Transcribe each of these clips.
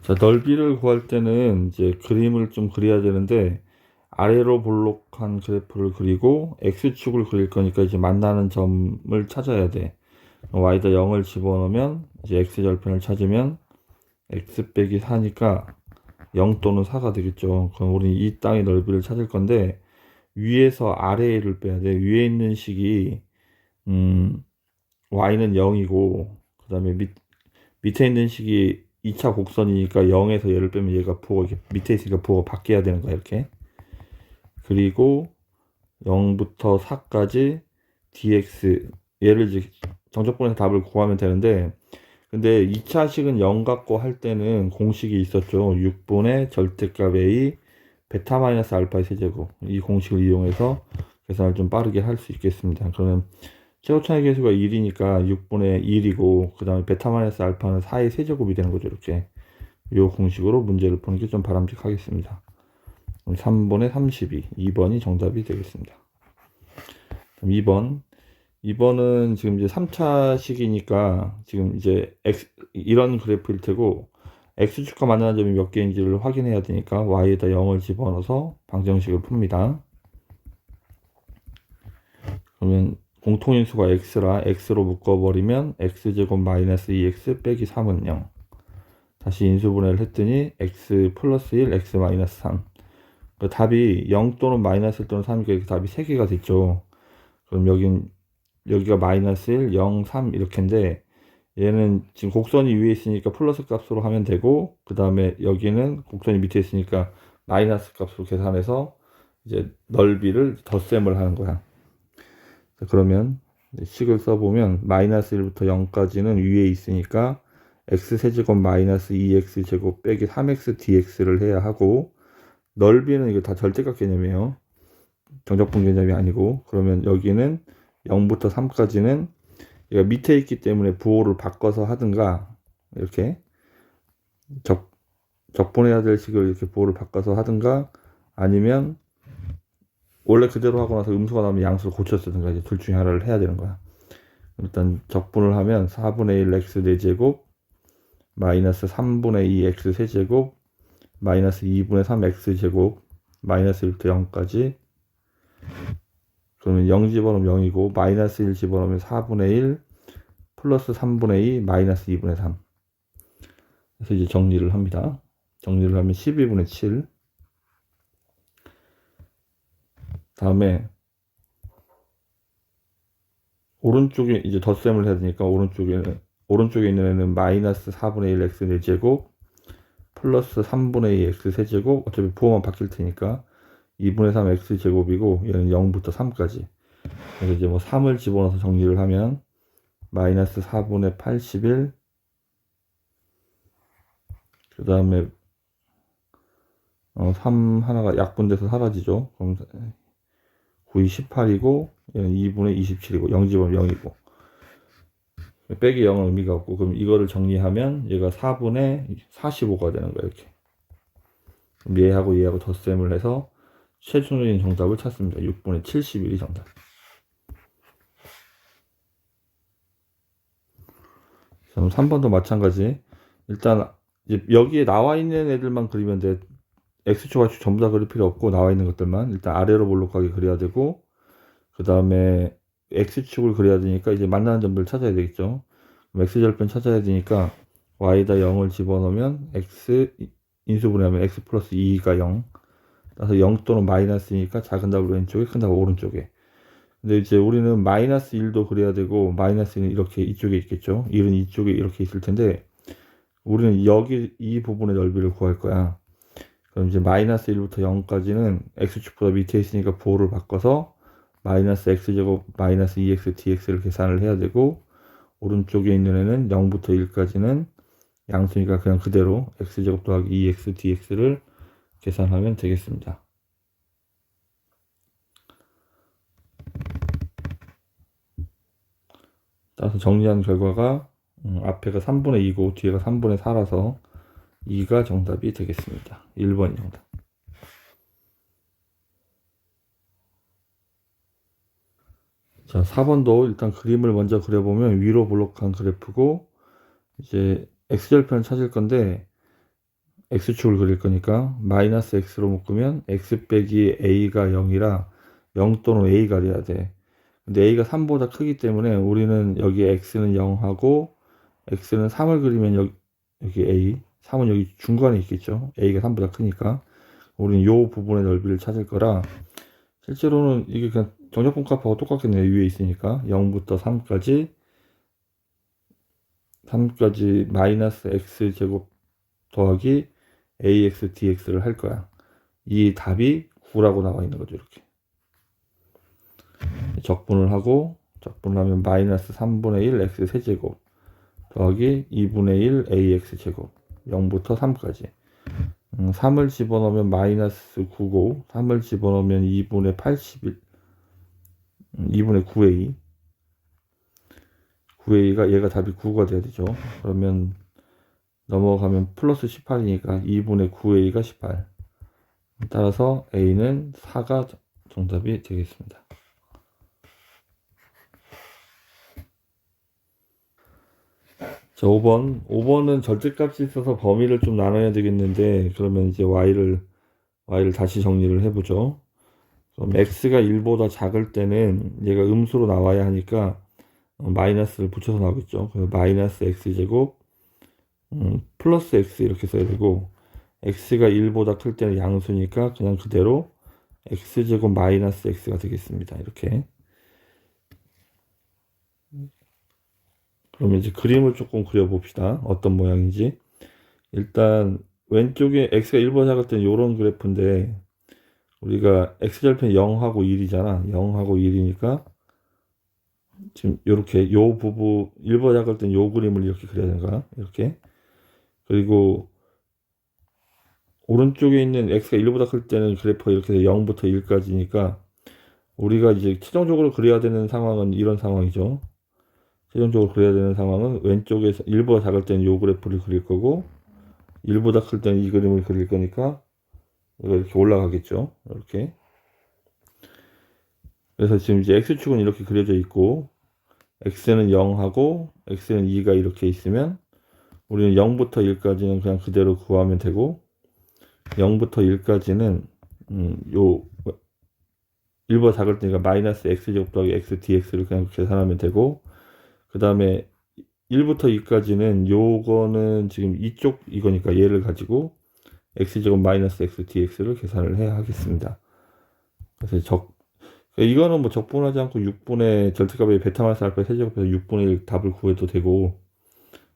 자, 넓이를 구할 때는 이제 그림을 좀 그려야 되는데, 아래로 볼록한 그래프를 그리고 X축을 그릴 거니까 이제 만나는 점을 찾아야 돼. Y에다 0을 집어넣으면 이제 X절편을 찾으면 X 빼기 4니까 0 또는 4가 되겠죠. 그럼 우리 이 땅의 넓이를 찾을 건데, 위에서 아래를 빼야 돼. 위에 있는 식이, Y는 0이고, 그 다음에 밑에 있는 식이 2차 곡선이니까 0에서 얘를 빼면 얘가 부호가 이렇게 밑에 있으니까 부호가 바뀌어야 되는 거야, 이렇게. 그리고 0부터 4까지 dx, 얘를 이제 정적분에서 답을 구하면 되는데, 근데 2차식은 0 갖고 할 때는 공식이 있었죠. 6분의 절대값 a 베타 마이너스 알파의 세제곱, 이 공식을 이용해서 계산을 좀 빠르게 할 수 있겠습니다. 그러면 최고차의 계수가 1이니까 6분의 1이고, 그 다음에 베타 마이너스 알파는 4의 세제곱이 되는 거죠. 이렇게 이 공식으로 문제를 푸는 게 좀 바람직하겠습니다. 3분의 32, 2번이 정답이 되겠습니다. 2번은 지금 이제 3차식이니까 지금 이제 이런 그래프일 테고, X축과 만나는 점이 몇 개인지를 확인해야 되니까 Y에다 0을 집어넣어서 방정식을 풉니다. 그러면 공통인수가 X라 X로 묶어버리면 X제곱 마이너스 2X 빼기 3은 0. 다시 인수분해를 했더니 X 플러스 1, X 마이너스 3. 답이 0 또는 마이너스 1 또는 3이니까 답이 3개가 됐죠. 그럼 여기가 마이너스 1, 0, 3 이렇게인데, 얘는 지금 곡선이 위에 있으니까 플러스 값으로 하면 되고, 그 다음에 여기는 곡선이 밑에 있으니까 마이너스 값으로 계산해서 이제 넓이를 덧셈을 하는 거야. 그러면 식을 써보면 마이너스 1부터 0까지는 위에 있으니까 x세제곱 마이너스 2x제곱 빼기 3x dx를 해야 하고, 넓이는 이거 다 절대값 개념이에요. 정적분 개념이 아니고, 그러면 여기는 0부터 3까지는 얘가 밑에 있기 때문에 부호를 바꿔서 하든가, 이렇게 적분해야 될 식을 이렇게 부호를 바꿔서 하든가, 아니면 원래 그대로 하고 나서 음수가 나오면 양수를 고쳐 쓰든가, 이제 둘 중에 하나를 해야 되는 거야. 일단 적분을 하면 4분의 1 x 4제곱 마이너스 3분의 2 x 세제곱 마이너스 2분의 3 x 제곱 마이너스 1부터 0까지. 그러면 0 집어넣으면 0이고, 마이너스 1 집어넣으면 4분의 1 플러스 3분의 2 마이너스 2분의 3. 그래서 이제 정리를 합니다. 정리를 하면 12분의 7. 다음에 오른쪽에 이제 덧셈을 해야 되니까, 오른쪽에 있는 애는 마이너스 4분의 1 x 4제곱 플러스 3분의 2 x 세제곱, 어차피 부호만 바뀔 테니까 2분의 3 x 제곱이고, 얘는 0부터 3까지. 그래서 이제 뭐 3을 집어넣어서 정리를 하면 마이너스 4분의 81, 그 다음에 3 하나가 약분돼서 사라지죠. 그럼 9이 18이고, 얘는 2분의 27이고, 0 집어넣으면 0이고, 빼기 0은 의미가 없고, 그럼 이거를 정리하면 얘가 4분의 45가 되는 거예요. 이렇게. 그럼 얘하고 덧셈을 해서 최종적인 정답을 찾습니다. 6분의 71이 정답. 그럼 3번도 마찬가지. 일단 이제 여기에 나와 있는 애들만 그리면 돼. X축, Y축 전부 다 그릴 필요 없고, 나와 있는 것들만 일단 아래로 볼록하게 그려야 되고, 그 다음에 X축을 그려야 되니까 이제 만나는 점들을 찾아야 되겠죠. 그럼 X절편 찾아야 되니까 Y에다 0을 집어넣으면 X 인수분해하면 X 플러스 2가 0. 따라서 0 또는 마이너스니까 작은 답을 왼쪽에, 큰 답을 오른쪽에. 근데 이제 우리는 마이너스 1도 그려야 되고, 마이너스 1은 이렇게 이쪽에 있겠죠. 1은 이쪽에 이렇게 있을 텐데, 우리는 여기 이 부분의 넓이를 구할 거야. 그럼 이제 마이너스 1부터 0까지는 X축보다 밑에 있으니까 부호를 바꿔서 마이너스 X제곱 마이너스 2X dx를 계산을 해야 되고, 오른쪽에 있는 애는 0부터 1까지는 양수니까 그냥 그대로 X제곱 더하기 2X dx를 계산하면 되겠습니다. 따라서 정리한 결과가 앞에가 3분의 2고 뒤에가 3분의 4라서 2가 정답이 되겠습니다. 1번이 정답. 자, 4번도 일단 그림을 먼저 그려보면 위로 볼록한 그래프고, 이제 X절편을 찾을 건데, x축을 그릴 거니까 마이너스 x로 묶으면 x 빼기 a가 0이라 0 또는 a가 돼야 돼. 근데 a가 3보다 크기 때문에 우리는 여기 x는 0하고 x는 3을 그리면 여기 a, 3은 여기 중간에 있겠죠. a가 3보다 크니까 우리는 요 부분의 넓이를 찾을 거라, 실제로는 이게 그냥 정적분값하고 똑같겠네요. 위에 있으니까 0부터 3까지 마이너스 x제곱 더하기 ax dx를 할 거야. 이 답이 9라고 나와 있는 거죠. 이렇게 적분을 하면 마이너스 3분의 1 x 세제곱 더하기 2분의 1 ax 제곱 0부터 3까지 3을 집어넣으면 마이너스 9고 3을 집어넣으면 2분의 81 2분의 9a 9a가 얘가 답이 9가 돼야 되죠. 그러면 넘어가면 플러스 18이니까 2분의 9a가 18. 따라서 a는 4가 정답이 되겠습니다. 자, 5번은 절대값이 있어서 범위를 좀 나눠야 되겠는데, 그러면 이제 y를 다시 정리를 해보죠. 그럼 x가 1보다 작을 때는 얘가 음수로 나와야 하니까 마이너스를 붙여서 나오겠죠. 그래서 마이너스 x제곱 플러스 x 이렇게 써야 되고, x가 1보다 클 때는 양수니까 그냥 그대로 x제곱 마이너스 x가 되겠습니다. 이렇게. 그러면 이제 그림을 조금 그려봅시다. 어떤 모양인지. 일단 왼쪽에 x가 1보다 작을 때는 이런 그래프인데, 우리가 x절편 0하고 1이잖아. 0하고 1이니까 지금 이렇게 요 부분 1보다 작을 때는 요 그림을 이렇게 그려야 되는 거야. 이렇게. 그리고 오른쪽에 있는 x가 1보다 클 때는 그래프가 이렇게 0부터 1까지니까 우리가 이제 최종적으로 그려야 되는 상황은 이런 상황이죠. 최종적으로 그려야 되는 상황은 왼쪽에서 1보다 작을 때는 요 그래프를 그릴 거고 1보다 클 때는 이 그림을 그릴 거니까 이렇게 올라가겠죠. 이렇게. 그래서 지금 이제 x축은 이렇게 그려져 있고 x는 0하고 x는 2가 이렇게 있으면 우리는 0부터 1까지는 그냥 그대로 구하면 되고 0부터 1까지는 요 1보다 작을 때니까 마이너스 x제곱 더하기 x dx를 그냥 계산하면 되고, 그 다음에 1부터 2까지는 요거는 지금 이거니까 얘를 가지고 x제곱 마이너스 x dx를 계산을 해야 하겠습니다. 그래서 이거는 뭐 적분하지 않고 6분의 절대값의 베타 마이너스 알파 세제곱해서 6분의 1 답을 구해도 되고,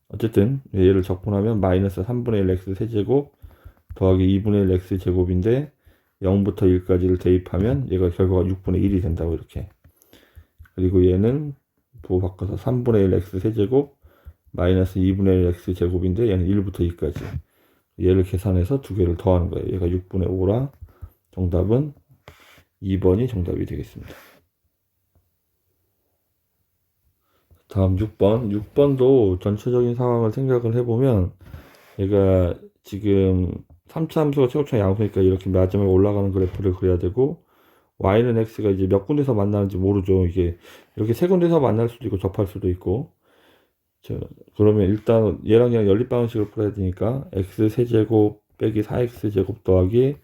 어쨌든 얘를 적분하면 마이너스 3분의 1 x 세제곱 더하기 2분의 1 x 제곱인데 0부터 1까지를 대입하면 얘가 결과가 6분의 1이 된다고 이렇게. 그리고 얘는 부호 바꿔서 3분의 1 x 세제곱 마이너스 2분의 1 x 제곱인데 얘는 1부터 2까지. 얘를 계산해서 두 개를 더하는 거예요. 얘가 6분의 5라 정답은 2번이 정답이 되겠습니다. 다음 6번. 6번도 전체적인 상황을 생각을 해보면 얘가 지금 3차 함수가 최고차 양수니까 이렇게 마지막에 올라가는 그래프를 그려야 되고, y는 x가 이제 몇 군데서 만나는지 모르죠. 이게 이렇게 세 군데서 만날 수도 있고 접할 수도 있고. 그러면 일단 얘랑 연립 방식을 풀어야 되니까 x 세제곱 빼기 4x 제곱 더하기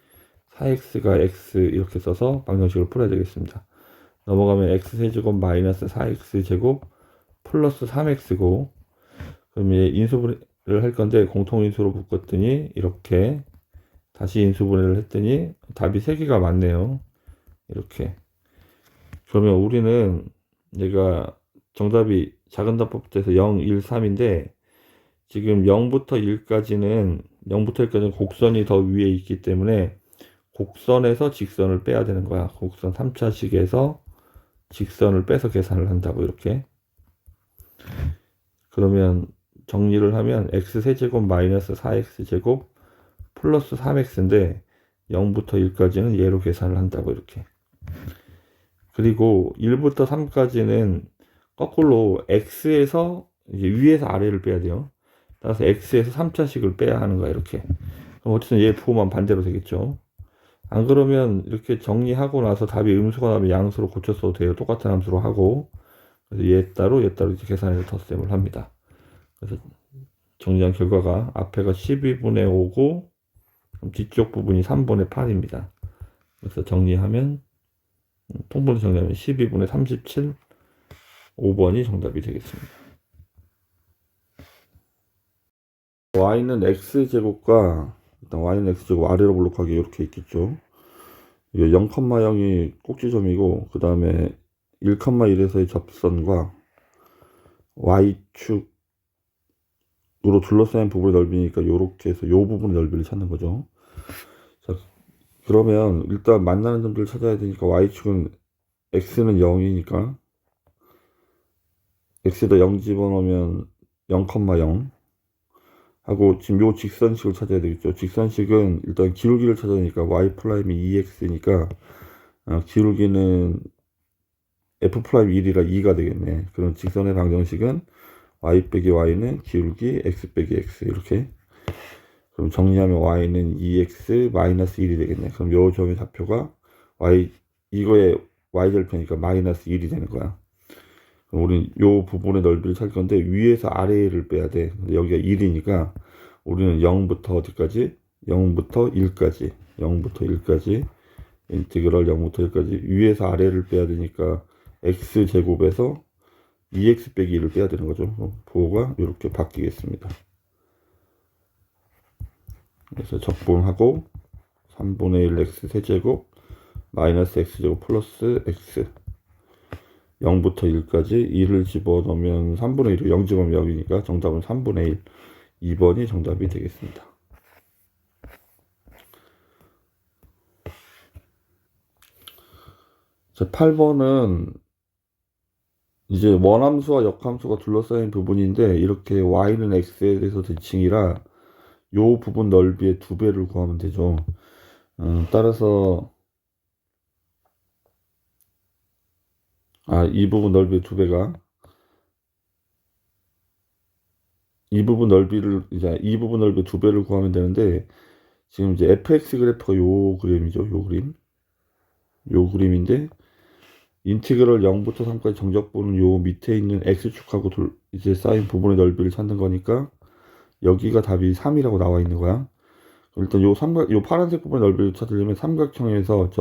4x가 x 이렇게 써서 방정식을 풀어야 되겠습니다. 넘어가면 x 세제곱 마이너스 4x 제곱 플러스 3x고, 그러면 인수분해를 할 건데 공통인수로 묶었더니 이렇게 다시 인수분해를 했더니 답이 3개가 맞네요. 이렇게. 그러면 우리는 얘가 정답이 작은 답법부터 0, 1, 3인데 지금 0부터 1까지는 곡선이 더 위에 있기 때문에 곡선에서 직선을 빼야 되는 거야. 곡선 3차식에서 직선을 빼서 계산을 한다고 이렇게. 그러면 정리를 하면 x세제곱 마이너스 4x제곱 플러스 3x인데 0부터 1까지는 얘로 계산을 한다고 이렇게. 그리고 1부터 3까지는 거꾸로 x에서 이제 위에서 아래를 빼야 돼요. 따라서 x에서 3차식을 빼야 하는 거야 이렇게. 그럼 어쨌든 얘 부호만 반대로 되겠죠. 안 그러면 이렇게 정리하고 나서 답이 음수가 나오면 양수로 고쳤어도 돼요. 똑같은 함수로 하고. 그래서 얘 따로 이제 계산해서 덧셈을 합니다. 그래서 정리한 결과가 앞에가 12분의 5고 그럼 뒤쪽 부분이 3분의 8입니다. 그래서 정리하면 통분해 정리하면 12분의 37 5번이 정답이 되겠습니다. y는 x제곱과 일단 y는 x제곱 아래로 볼록하게 이렇게 있겠죠. 이게 0,0이 꼭지점이고 그 다음에 1,1에서의 접선과 y축으로 둘러싸인 부분의 넓이니까 이렇게 해서 이 부분의 넓이를 찾는 거죠. 자, 그러면 일단 만나는 점들을 찾아야 되니까 y축은 x는 0이니까 x에다 0 집어넣으면 0,0 하고 지금 요 직선식을 찾아야 되겠죠. 직선식은 일단 기울기를 찾아내니까 y 프라임이 2x니까 기울기는 f 프라임 1이라 2가 되겠네. 그럼 직선의 방정식은 y 빼기 y는 기울기 x 빼기 x 이렇게. 그럼 정리하면 y는 2x 마이너스 1이 되겠네. 그럼 요 점의 좌표가 y 이거의 y절편이니까 마이너스 1이 되는 거야. 그럼 우리는 요 부분의 넓이를 찾을 건데 위에서 아래를 빼야 돼. 근데 여기가 1이니까 우리는 0부터 어디까지? 0부터 1까지. 0부터 1까지. 인티그럴 0부터 1까지. 위에서 아래를 빼야 되니까 x제곱에서 2x 빼기 1을 빼야 되는 거죠. 부호가 이렇게 바뀌겠습니다. 그래서 적분하고 3분의 1 x 세제곱 마이너스 x제곱 플러스 x 0부터 1까지 2를 집어넣으면 3분의 1을 0 집어넣으면 0이니까 정답은 3분의 1 2번이 정답이 되겠습니다. 자, 8번은 이제 원함수와 역함수가 둘러싸인 부분인데 이렇게 y는 x에 대해서 대칭이라 요 부분 넓이의 2배를 구하면 되죠. 따라서 이 부분 넓이의 2배가 이 부분 넓이의 2배를 구하면 되는데 지금 이제 fx 그래프가 요 그림이죠. 요 그림인데 인티그럴 0부터 3까지 정적분은 요 밑에 있는 x축하고 이제 쌓인 부분의 넓이를 찾는 거니까 여기가 답이 3이라고 나와 있는 거야. 일단 요 파란색 부분의 넓이를 찾으려면 삼각형에서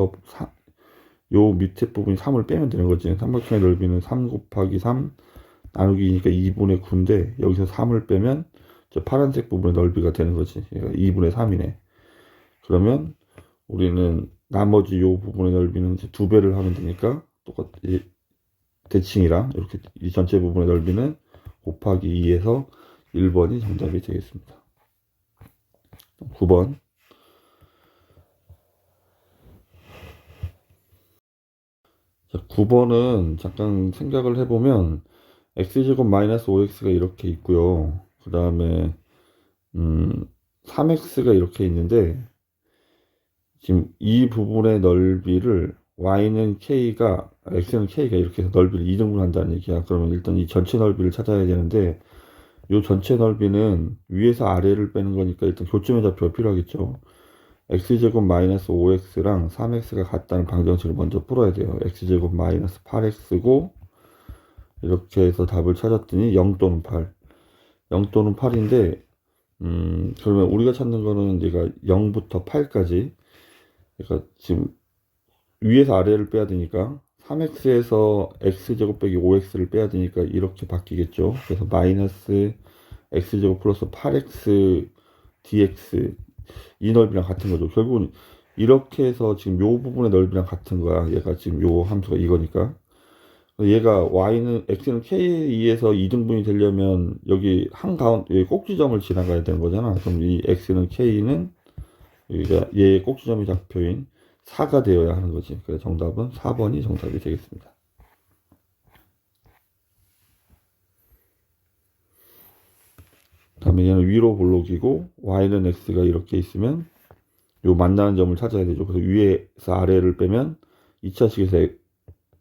요 밑에 부분이 3을 빼면 되는 거지. 삼각형의 넓이는 3 곱하기 3 나누기니까 2분의 9인데 여기서 3을 빼면 저 파란색 부분의 넓이가 되는 거지. 그러니까 2분의 3이네. 그러면 우리는 나머지 요 부분의 넓이는 이제 2배를 하면 되니까 똑같이 대칭이랑 이렇게 이 전체 부분의 넓이는 곱하기 2에서 1번이 정답이 되겠습니다. 9번. 자, 9번은 잠깐 생각을 해보면 x제곱 마이너스 5x가 이렇게 있고요. 그 다음에 3x가 이렇게 있는데 지금 이 부분의 넓이를 x는 k가 이렇게 해서 넓이를 2등분 한다는 얘기야. 그러면 일단 이 전체 넓이를 찾아야 되는데 이 전체 넓이는 위에서 아래를 빼는 거니까 일단 교점의 좌표가 필요하겠죠. x제곱 마이너스 5x랑 3x가 같다는 방정식을 먼저 풀어야 돼요. x제곱 마이너스 8x고 이렇게 해서 답을 찾았더니 0 또는 8 0 또는 8인데 그러면 우리가 찾는 거는 얘가 0부터 8까지 그러니까 지금 위에서 아래를 빼야 되니까 3x에서 x제곱 빼기 5x를 빼야 되니까 이렇게 바뀌겠죠. 그래서 마이너스 x제곱 플러스 8x dx 이 넓이랑 같은 거죠. 결국은 이렇게 해서 지금 요 부분의 넓이랑 같은 거야. 얘가 지금 요 함수가 이거니까. 얘가 x는 k2에서 2등분이 되려면 여기 한가운데 꼭지점을 지나가야 되는 거잖아. 그럼 이 x는 k는 여기가 얘의 꼭지점이 좌표인 4가 되어야 하는 거지. 그래서 정답은 4번이 정답이 되겠습니다. 다음에 얘는 위로 볼록이고 y는 x가 이렇게 있으면 요 만나는 점을 찾아야 되죠. 그래서 위에서 아래를 빼면 2차식에서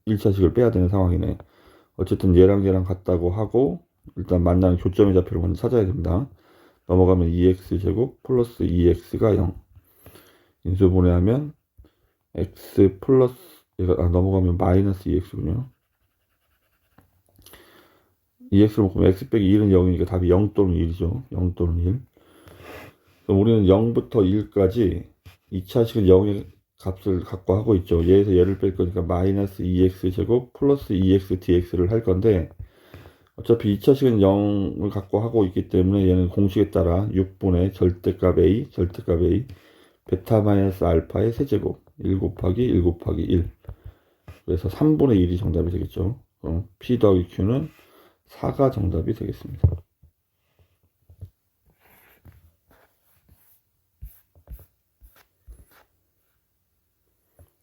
1차식을 빼야 되는 상황이네. 어쨌든 얘랑 같다고 하고 일단 만나는 교점의 좌표를 먼저 찾아야 됩니다. 넘어가면 2x제곱 플러스 2x가 0 인수분해하면 x 플러스 얘가 넘어가면 마이너스 2x군요. 2x를 묶으면 x 빼기 1은 0이니까 답이 0 또는 1이죠. 0 또는 1. 그럼 우리는 0부터 1까지 2차식은 0의 값을 갖고 하고 있죠. 얘에서 얘를 뺄 거니까 마이너스 2x 제곱 플러스 2x dx를 할 건데, 어차피 2차식은 0을 갖고 하고 있기 때문에 얘는 공식에 따라 6분의 절대값 a, 베타 마이너스 알파의 세제곱 1 곱하기 1 곱하기 1. 그래서 3분의 1이 정답이 되겠죠. 그럼 p 더하기 q는 4가 정답이 되겠습니다.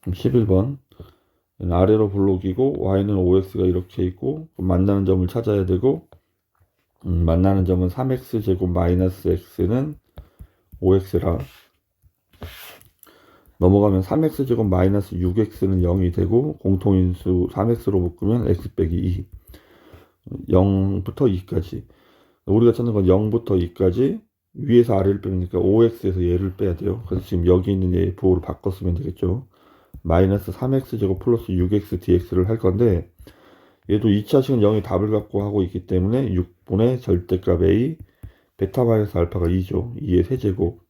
11번 아래로 블록이고 y는 5x가 이렇게 있고 만나는 점을 찾아야 되고 만나는 점은 3x 제곱 마이너스 x는 5x라 넘어가면 3x 제곱 마이너스 6x는 0이 되고 공통인수 3x로 묶으면 x 빼기 2 0부터 2까지 우리가 찾는 건 0부터 2까지 위에서 아래를 빼니까 5x에서 얘를 빼야 돼요. 그래서 지금 여기 있는 얘 부호를 바꿔 쓰면 되겠죠. 마이너스 3x 제곱 플러스 6x dx를 할 건데 얘도 2차식은 0의 답을 갖고 하고 있기 때문에 6분의 절대값 a 베타 마이너스 알파가 2죠. 2의 세제곱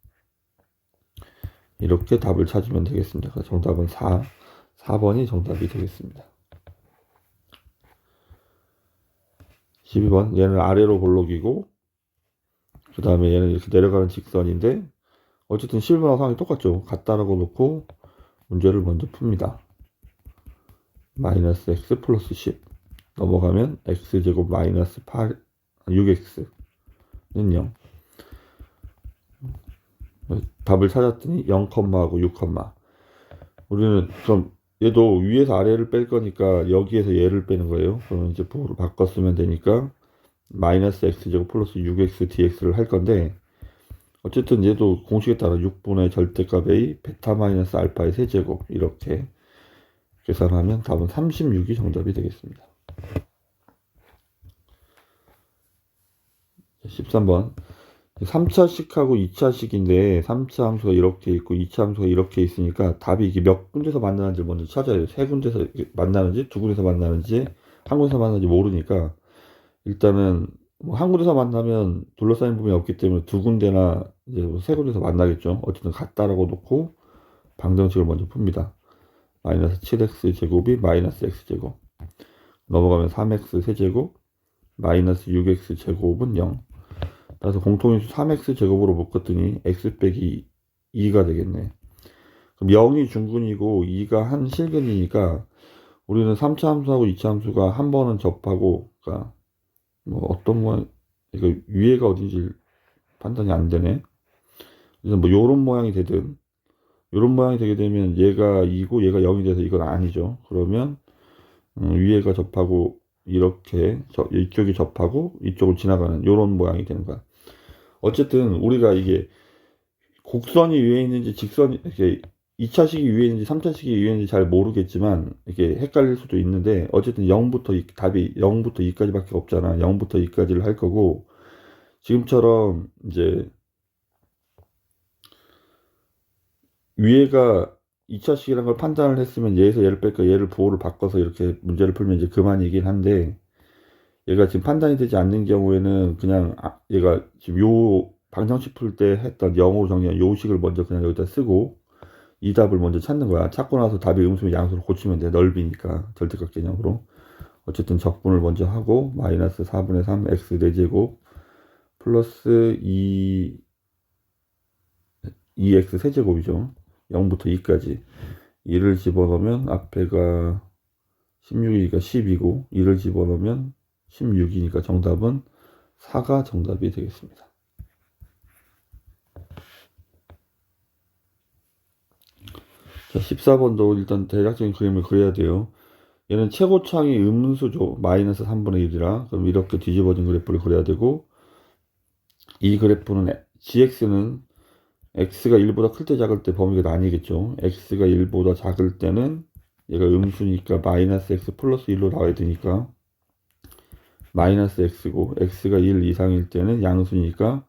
이렇게 답을 찾으면 되겠습니다. 그래서 정답은 4번이 정답이 되겠습니다. 12번 얘는 아래로 볼록이고 그 다음에 얘는 이렇게 내려가는 직선인데 어쨌든 11번하고 상황이 똑같죠. 같다라고 놓고 문제를 먼저 풉니다. 마이너스 x 플러스 10 넘어가면 x제곱 마이너스 6x는 0 답을 찾았더니 0,하고 6, 우리는 그럼 얘도 위에서 아래를 뺄 거니까 여기에서 얘를 빼는 거예요. 그러면 이제 부호를 바꿔 쓰면 되니까 마이너스 x제곱 플러스 6x dx를 할 건데 어쨌든 얘도 공식에 따라 6분의 절대값 a 베타 마이너스 알파의 세제곱 이렇게 계산하면 답은 36이 정답이 되겠습니다. 13번 3차식하고 2차식인데 3차 함수가 이렇게 있고 2차 함수가 이렇게 있으니까 답이 이게 몇 군데서 만나는지 먼저 찾아야 돼요. 세 군데서 만나는지 두 군데서 만나는지 한 군데서 만나는지 모르니까 일단은 뭐 한 군데서 만나면 둘러싸인 부분이 없기 때문에 두 군데나 이제 세 군데서 만나겠죠. 어쨌든 같다라고 놓고 방정식을 먼저 풉니다. 마이너스 7x 제곱이 마이너스 x 제곱 넘어가면 3x 세제곱 마이너스 6x 제곱은 0. 따라서 공통인수 3x 제곱으로 묶었더니 x 빼기 2가 되겠네. 그럼 0이 중근이고 2가 한 실근이니까 우리는 3차 함수하고 2차 함수가 한 번은 접하고 그러니까 뭐 어떤 모양 이거 위에가 어딘지 판단이 안 되네. 그래서 뭐 요런 모양이 되든 요런 모양이 되게 되면 얘가 2고 얘가 0이 돼서 이건 아니죠. 그러면 위에가 접하고 이렇게 이쪽이 접하고 이쪽을 지나가는 요런 모양이 되는 거야. 어쨌든 우리가 이게 곡선이 위에 있는지 직선이 이렇게 2차식이 위에 있는지 3차식이 위에 있는지 잘 모르겠지만 이렇게 헷갈릴 수도 있는데 어쨌든 0부터 2, 답이 0부터 2까지 밖에 없잖아. 0부터 2까지를 할 거고 지금처럼 이제 위에가 2차식이라는 걸 판단을 했으면 얘에서 얘를 뺄까 얘를 부호를 바꿔서 이렇게 문제를 풀면 이제 그만이긴 한데 얘가 지금 판단이 되지 않는 경우에는 그냥 얘가 지금 요 방정식 풀 때 했던 0으로 정리한 요 식을 먼저 그냥 여기다 쓰고 이 답을 먼저 찾는 거야. 찾고 나서 답이 음수면 양수로 고치면 돼. 넓이니까 절대값 개념으로. 어쨌든 적분을 먼저 하고 마이너스 4분의 3 x 4제곱 플러스 2x 세제곱이죠. 0부터 2까지 2를 집어넣으면 앞에가 16이니까 10이고 2를 집어넣으면 16이니까 정답은 4가 정답이 되겠습니다. 자, 14번도 일단 대략적인 그림을 그려야 돼요. 얘는 최고창이 음수죠. 마이너스 3분의 1이라 그럼 이렇게 뒤집어진 그래프를 그려야 되고 이 그래프는 gx는 x가 1보다 클 때 작을 때 범위가 나뉘겠죠. x가 1보다 작을 때는 얘가 음수니까 마이너스 x 플러스 1로 나와야 되니까 마이너스 x고 x가 1 이상일 때는 양수니까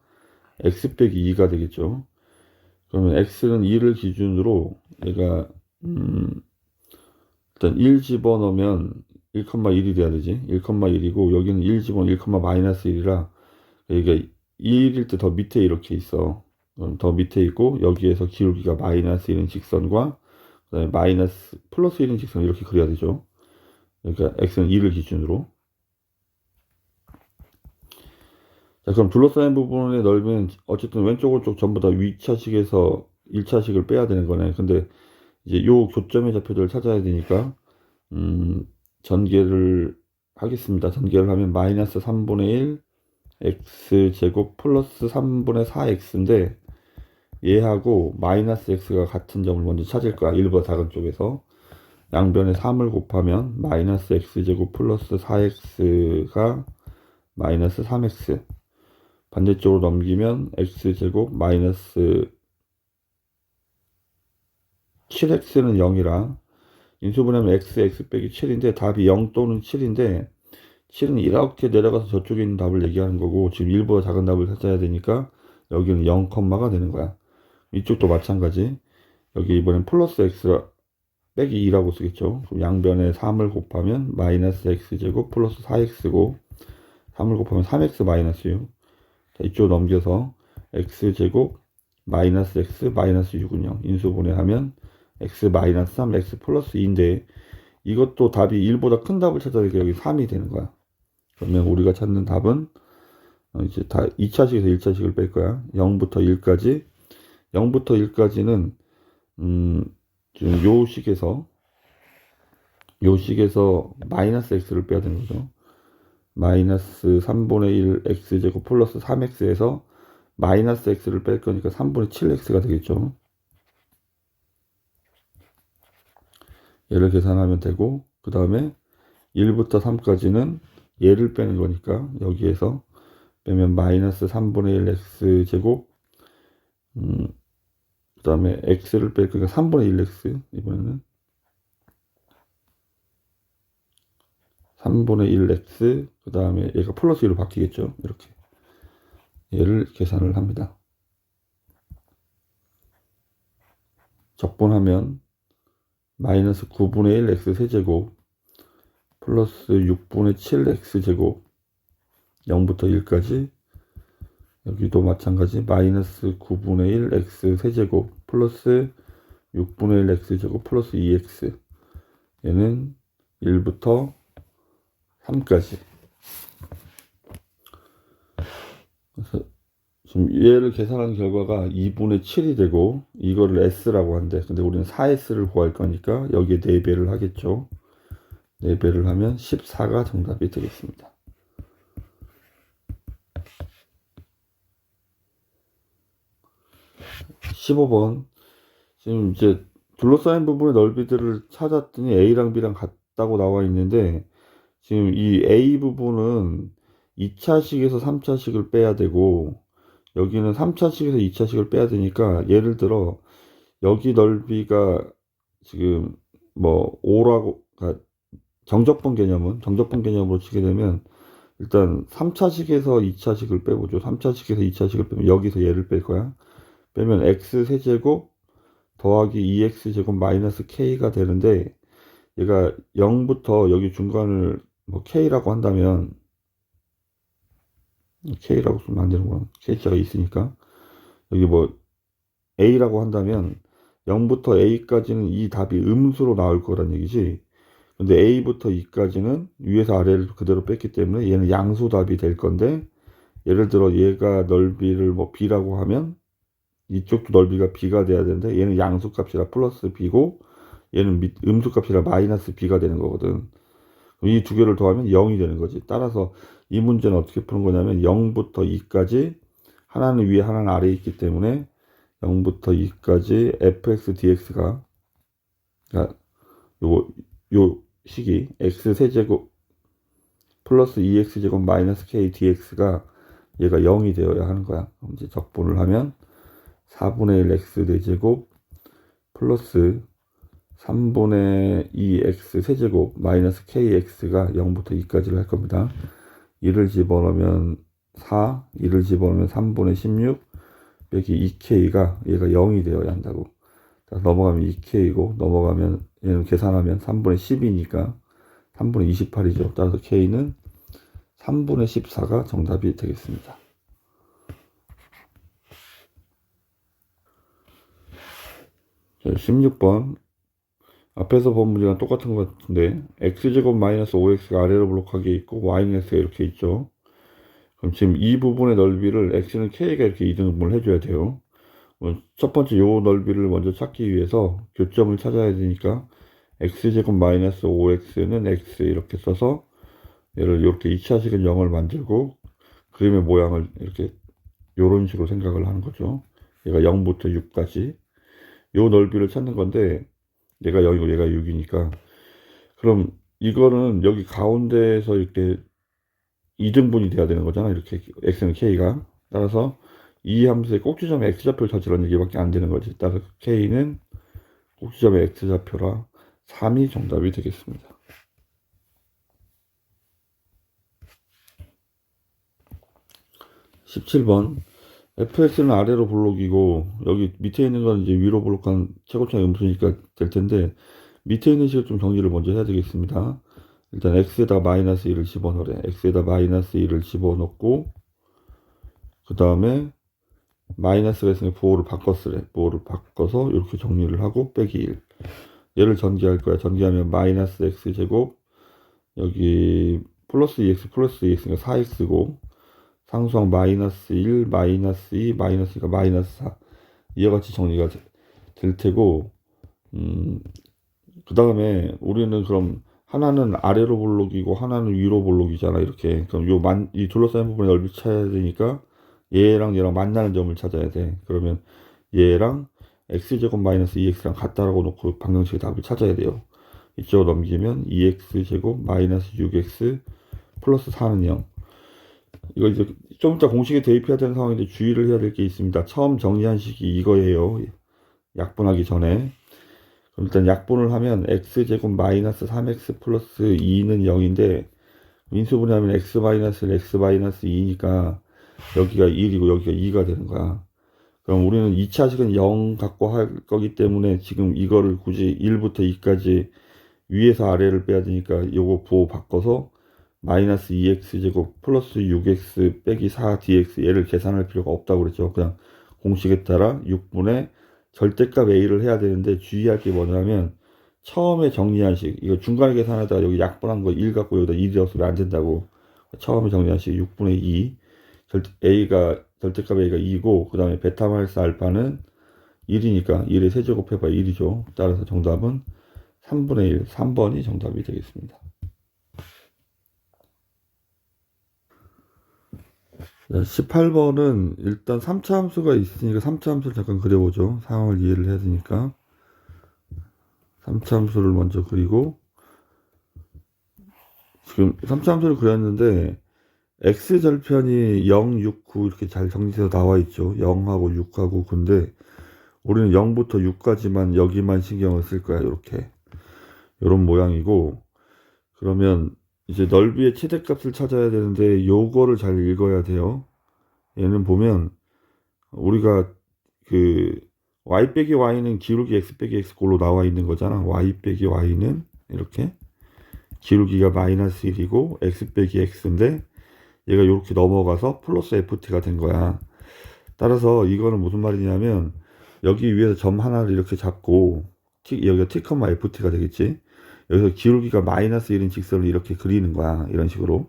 x 빼기 2가 되겠죠. 그러면 x는 2를 기준으로 얘가 일단 1 집어넣으면 1,1이 돼야 되지. 1,1이고 여기는 1 집어넣으면 1, 마이너스 1이라 여기가 1일 때 더 밑에 이렇게 있어. 더 밑에 있고, 여기에서 기울기가 마이너스 1인 직선과 그다음에 마이너스 플러스 1인 직선 이렇게 그려야 되죠. 그러니까 x는 2를 기준으로. 자, 그럼 둘러싸인 부분의 넓이는 어쨌든 왼쪽 오른쪽 전부 다 위차식에서 1차식을 빼야 되는 거네. 근데 이제 요 교점의 좌표들을 찾아야 되니까 전개를 하겠습니다. 전개를 하면 마이너스 3분의 1 x제곱 플러스 3분의 4x인데 얘하고 마이너스 x가 같은 점을 먼저 찾을 거야. 1보다 작은 쪽에서. 양변에 3을 곱하면 마이너스 x제곱 플러스 4x가 마이너스 3x. 반대쪽으로 넘기면 x제곱 마이너스 7x는 0이라 인수분해하면 x 빼기 7인데 답이 0 또는 7인데 7은 이렇게 내려가서 저쪽에 있는 답을 얘기하는 거고 지금 1보다 작은 답을 찾아야 되니까 여기는 0가 되는 거야. 이쪽도 마찬가지. 여기 이번엔 플러스 x 빼기 2라고 쓰겠죠. 그럼 양변에 3을 곱하면 마이너스 x제곱 플러스 4x고 3을 곱하면 3x 마이너스 6. 자, 이쪽 넘겨서 x제곱 마이너스 x 마이너스 6은 0. 인수분해하면 x 마이너스 3 x 플러스 2인데 이것도 답이 1보다 큰 답을 찾아야 되니까 여기 3이 되는 거야. 그러면 우리가 찾는 답은 이제 다 2차식에서 1차식을 뺄 거야. 0부터 1까지 0부터 1까지는 지금 요 식에서 마이너스 x를 빼야 되는 거죠. 마이너스 3분의 1 x제곱 플러스 3x에서 마이너스 x를 뺄 거니까 3분의 7x가 되겠죠. 얘를 계산하면 되고 그 다음에 1부터 3까지는 얘를 빼는 거니까 여기에서 빼면 마이너스 3분의 1 x제곱 그 다음에 x를 뺄 거니까 3분의 1x 이번에는 3분의 1x 그 다음에 얘가 플러스 1로 바뀌겠죠. 이렇게 얘를 계산을 합니다. 적분하면 마이너스 9분의 1 x 세제곱 플러스 6분의 7 x 제곱 0부터 1까지 여기도 마찬가지 마이너스 9분의 1 x 세제곱 플러스 6분의 1 x 제곱 플러스 2x 얘는 1부터 3까지. 그래서 지금 얘를 계산한 결과가 2분의 7이 되고 이거를 s라고 한대. 근데 우리는 4s를 구할 거니까 여기에 4배를 하겠죠. 4배를 하면 14가 정답이 되겠습니다. 15번. 지금 이제 둘러싸인 부분의 넓이들을 찾았더니 A랑 B랑 같다고 나와 있는데 지금 이 A 부분은 2차식에서 3차식을 빼야 되고 여기는 3차식에서 2차식을 빼야 되니까 예를 들어 여기 넓이가 지금 뭐 5라고 그러니까 정적분 개념으로 치게 되면 일단 3차식에서 2차식을 빼보죠. 3차식에서 2차식을 빼면 여기서 얘를 뺄 거야. 빼면 x 세제곱 더하기 2x제곱 마이너스 k가 되는데 얘가 0부터 여기 중간을 뭐 k라고 한다면 k라고 쓰면 안 되는구나. k자가 있으니까 여기 뭐 a라고 한다면 0부터 a까지는 이 답이 음수로 나올 거란 얘기지. 근데 a부터 2까지는 위에서 아래를 그대로 뺐기 때문에 얘는 양수 답이 될 건데 예를 들어 얘가 넓이를 뭐 b라고 하면 이쪽도 넓이가 b가 돼야 되는데 얘는 양수값이라 플러스 b고 얘는 음수값이라 마이너스 b가 되는 거거든. 이 두 개를 더하면 0이 되는 거지. 따라서 이 문제는 어떻게 푸는 거냐면 0부터 2까지 하나는 위에 하나는 아래에 있기 때문에 0부터 2까지 fx dx가 그러니까 요 식이 x 세제곱 플러스 2x제곱 마이너스 k dx가 얘가 0이 되어야 하는 거야. 그럼 이제 적분을 하면 4분의 1 x 4제곱 플러스 3분의 2x 세제곱 마이너스 kx가 0부터 2까지를 할 겁니다. 1을 집어넣으면 4, 1을 집어넣으면 3분의 16 빼기 2k가 얘가 0이 되어야 한다고. 자, 넘어가면 2k고 넘어가면 얘는 계산하면 3분의 10이니까 3분의 28이죠. 따라서 k는 3분의 14가 정답이 되겠습니다. 자, 16번. 앞에서 본 문제랑 똑같은 것 같은데, x제곱 마이너스 5x가 아래로 블록하게 있고, y는 x가 이렇게 있죠. 그럼 지금 이 부분의 넓이를 x는 k가 이렇게 이등분을 해줘야 돼요. 첫 번째 요 넓이를 먼저 찾기 위해서 교점을 찾아야 되니까, x제곱 마이너스 5x는 x 이렇게 써서, 얘를 이렇게 2차식은 0을 만들고, 그림의 모양을 이렇게 요런 식으로 생각을 하는 거죠. 얘가 0부터 6까지. 요 넓이를 찾는 건데, 얘가 0이고 얘가 6이니까. 그럼 이거는 여기 가운데에서 이렇게 2등분이 돼야 되는 거잖아. 이렇게 x는 k가. 따라서 이 함수의 꼭지점에 x좌표를 찾으라는 얘기밖에 안 되는 거지. 따라서 k는 꼭지점의 x좌표라 3이 정답이 되겠습니다. 17번. fx는 아래로 블록이고 여기 밑에 있는 건 이제 위로 블록한 최고점의 음수니까 될 텐데, 밑에 있는 식을 좀 정리를 먼저 해야 되겠습니다. 일단 x에다 마이너스 1을 집어넣으래. x에다 마이너스 1을 집어넣고, 그 다음에 마이너스가 있으면 보호를 바꿨으래. 보호를 바꿔서 이렇게 정리를 하고 빼기 1. 얘를 전개할 거야. 전개하면 마이너스 x제곱, 여기 플러스 2x 플러스 2x니까 4x고, 상수항 마이너스 1, 마이너스 2, 마이너스가 마이너스 4. 이와 같이 정리가 될 테고, 그 다음에 우리는 그럼 하나는 아래로 볼록이고 하나는 위로 볼록이잖아. 이렇게. 그럼 이 둘러싸인 부분의 넓이 찾아야 되니까 얘랑 얘랑 만나는 점을 찾아야 돼. 그러면 얘랑 x제곱 마이너스 2x랑 같다라고 놓고 방정식의 답을 찾아야 돼요. 이쪽으로 넘기면 2x제곱 마이너스 6x 플러스 4는 0. 이거 이제 좀 이따 공식에 대입해야 되는 상황인데 주의를 해야 될 게 있습니다. 처음 정리한 식이 이거예요. 약분하기 전에. 그럼 일단 약분을 하면 x제곱 마이너스 3x 플러스 2는 0인데, 인수분해하면 x 마이너스 1, x 마이너스 2니까 여기가 1이고 여기가 2가 되는 거야. 그럼 우리는 2차식은 0 갖고 할 거기 때문에 지금 이거를 굳이 1부터 2까지 위에서 아래를 빼야 되니까 요거 부호 바꿔서 마이너스 2x제곱 플러스 6x 빼기 4dx, 얘를 계산할 필요가 없다고 그랬죠. 그냥 공식에 따라 6분의 절대값 a를 해야 되는데, 주의할 게 뭐냐면 처음에 정리한 식, 이거 중간에 계산하다가 여기 약분한 거 1 갖고 여기다 2 넣었으면 안 된다고. 처음에 정리한 식 6분의 2, 절대값 a가 2고, 그 다음에 베타 마이너스 알파는 1이니까 1의 세제곱 해봐 1이죠. 따라서 정답은 3분의 1, 3번이 정답이 되겠습니다. 18번은 일단 3차 함수가 있으니까 3차 함수를 잠깐 그려보죠. 상황을 이해를 해야 되니까. 3차 함수를 먼저 그리고, 지금 3차 함수를 그렸는데 x절편이 0, 6, 9 이렇게 잘 정리돼서 나와 있죠. 0하고 6하고. 근데 우리는 0부터 6까지만 여기만 신경을 쓸 거야. 이렇게 이런 모양이고, 그러면 이제 넓이의 최대값을 찾아야 되는데 요거를 잘 읽어야 돼요. 얘는 보면 우리가 그 y 빼기 y는 기울기 x 빼기 x 골로 나와 있는 거잖아. y 빼기 y는 이렇게 기울기가 마이너스 1이고 x 빼기 x인데, 얘가 이렇게 넘어가서 플러스 ft가 된 거야. 따라서 이거는 무슨 말이냐면, 여기 위에서 점 하나를 이렇게 잡고 여기가 t, ft가 되겠지. 여기서 기울기가 마이너스 1인 직선을 이렇게 그리는 거야. 이런 식으로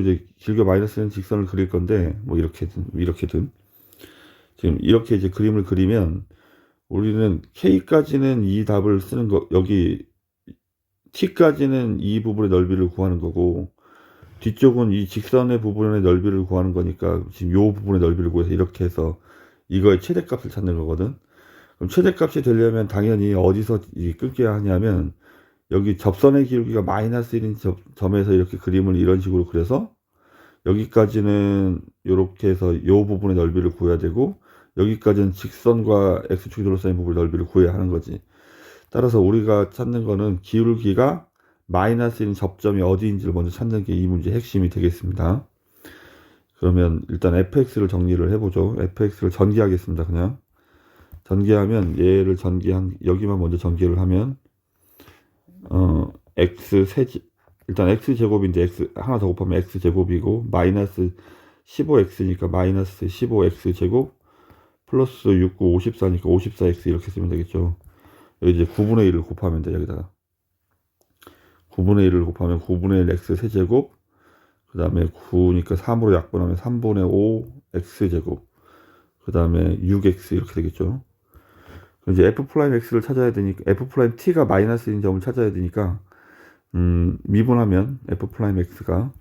이제 길게 마이너스 1인 직선을 그릴 건데, 뭐 이렇게든 지금 이렇게 이제 그림을 그리면 우리는 k까지는 이 답을 쓰는 거, 여기 t까지는 이 부분의 넓이를 구하는 거고, 뒤쪽은 이 직선의 부분의 넓이를 구하는 거니까 지금 요 부분의 넓이를 구해서 이렇게 해서 이거의 최대값을 찾는 거거든. 그럼 최대값이 되려면 당연히 어디서 끊겨야 하냐면, 여기 접선의 기울기가 마이너스 1인 점에서 이렇게 그림을 이런 식으로 그려서 여기까지는 이렇게 해서 이 부분의 넓이를 구해야 되고, 여기까지는 직선과 x축이 둘러싸인 부분의 넓이를 구해야 하는 거지. 따라서 우리가 찾는 거는 기울기가 마이너스 1인 접점이 어디인지를 먼저 찾는 게 이 문제의 핵심이 되겠습니다. 그러면 일단 fx를 정리를 해보죠. fx를 전개하겠습니다. 그냥 전개하면 얘를 여기만 먼저 전개를 하면 일단 x제곱인데 x 하나 더 곱하면 x제곱이고, 마이너스 15x니까 마이너스 15x제곱 플러스 6, 9, 54니까 54x 이렇게 쓰면 되겠죠. 여기 이제 9분의 1을 곱하면 돼, 여기다가. 9분의 1을 곱하면 9분의 1 x 세제곱, 그 다음에 9니까 3으로 약분하면 3분의 5 x 제곱, 그 다음에 6x 이렇게 되겠죠. 그럼 이제 f 프라임 x를 찾아야 되니까, f 프라임 t가 마이너스인 점을 찾아야 되니까, 미분하면 f 프라임 x가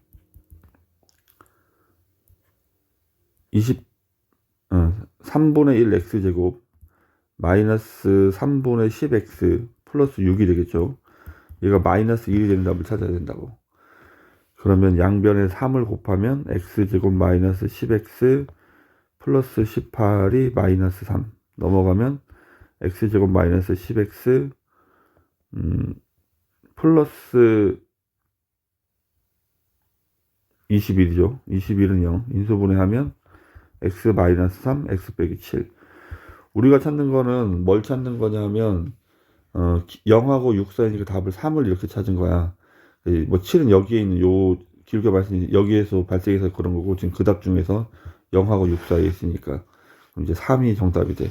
3분의 1 x 제곱 마이너스 3분의 10x 플러스 6이 되겠죠. 얘가 마이너스 1이 되는 답을 찾아야 된다고. 그러면 양변에 3을 곱하면 x제곱 마이너스 10x 플러스 18이 마이너스 3 넘어가면 x제곱 마이너스 10x 플러스 21이죠. 21은 0. 인수분해하면 x 마이너스 3, x 빼기 7. 우리가 찾는 거는 뭘 찾는 거냐면 0하고 6 사이니까 답을 3을 이렇게 찾은 거야. 뭐 7은 여기에 있는 요 길게 말씀 여기에서 발생해서 그런 거고 지금 그 답 중에서 0하고 6 사이에 있으니까 그럼 이제 3이 정답이 돼.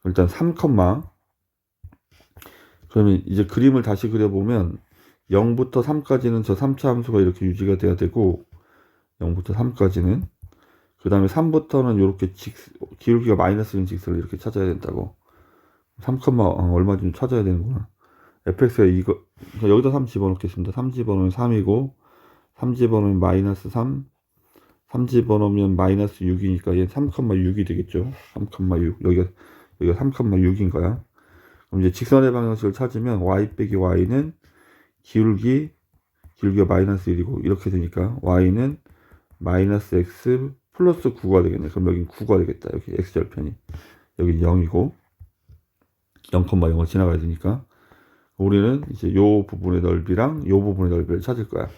일단 3, 그러면 이제 그림을 다시 그려보면 0부터 3까지는 저 3차 함수가 이렇게 유지가 돼야 되고 0부터 3까지는 그 다음에 3부터는 이렇게 기울기가 마이너스인 직선을 이렇게 찾아야 된다고. 3, 얼마 좀 찾아야 되는구나. fx가 이거 여기다 3 집어넣겠습니다. 3 집어넣으면 3이고 3 집어넣으면 마이너스 3, 3 집어넣으면 마이너스 6이니까 얘 3,6이 되겠죠. 3,6 여기가 3,6인 거야. 그럼 이제 직선의 방정식을 찾으면 y 빼기 y는 기울기가 마이너스 1이고 이렇게 되니까 y는 마이너스 x 플러스 9가 되겠네. 그럼 여긴 9가 되겠다. 여기 x절편이 여기 0이고 0,0을 지나가야 되니까 우리는 이제 요 부분의 넓이랑 요 부분의 넓이를 찾을 거야.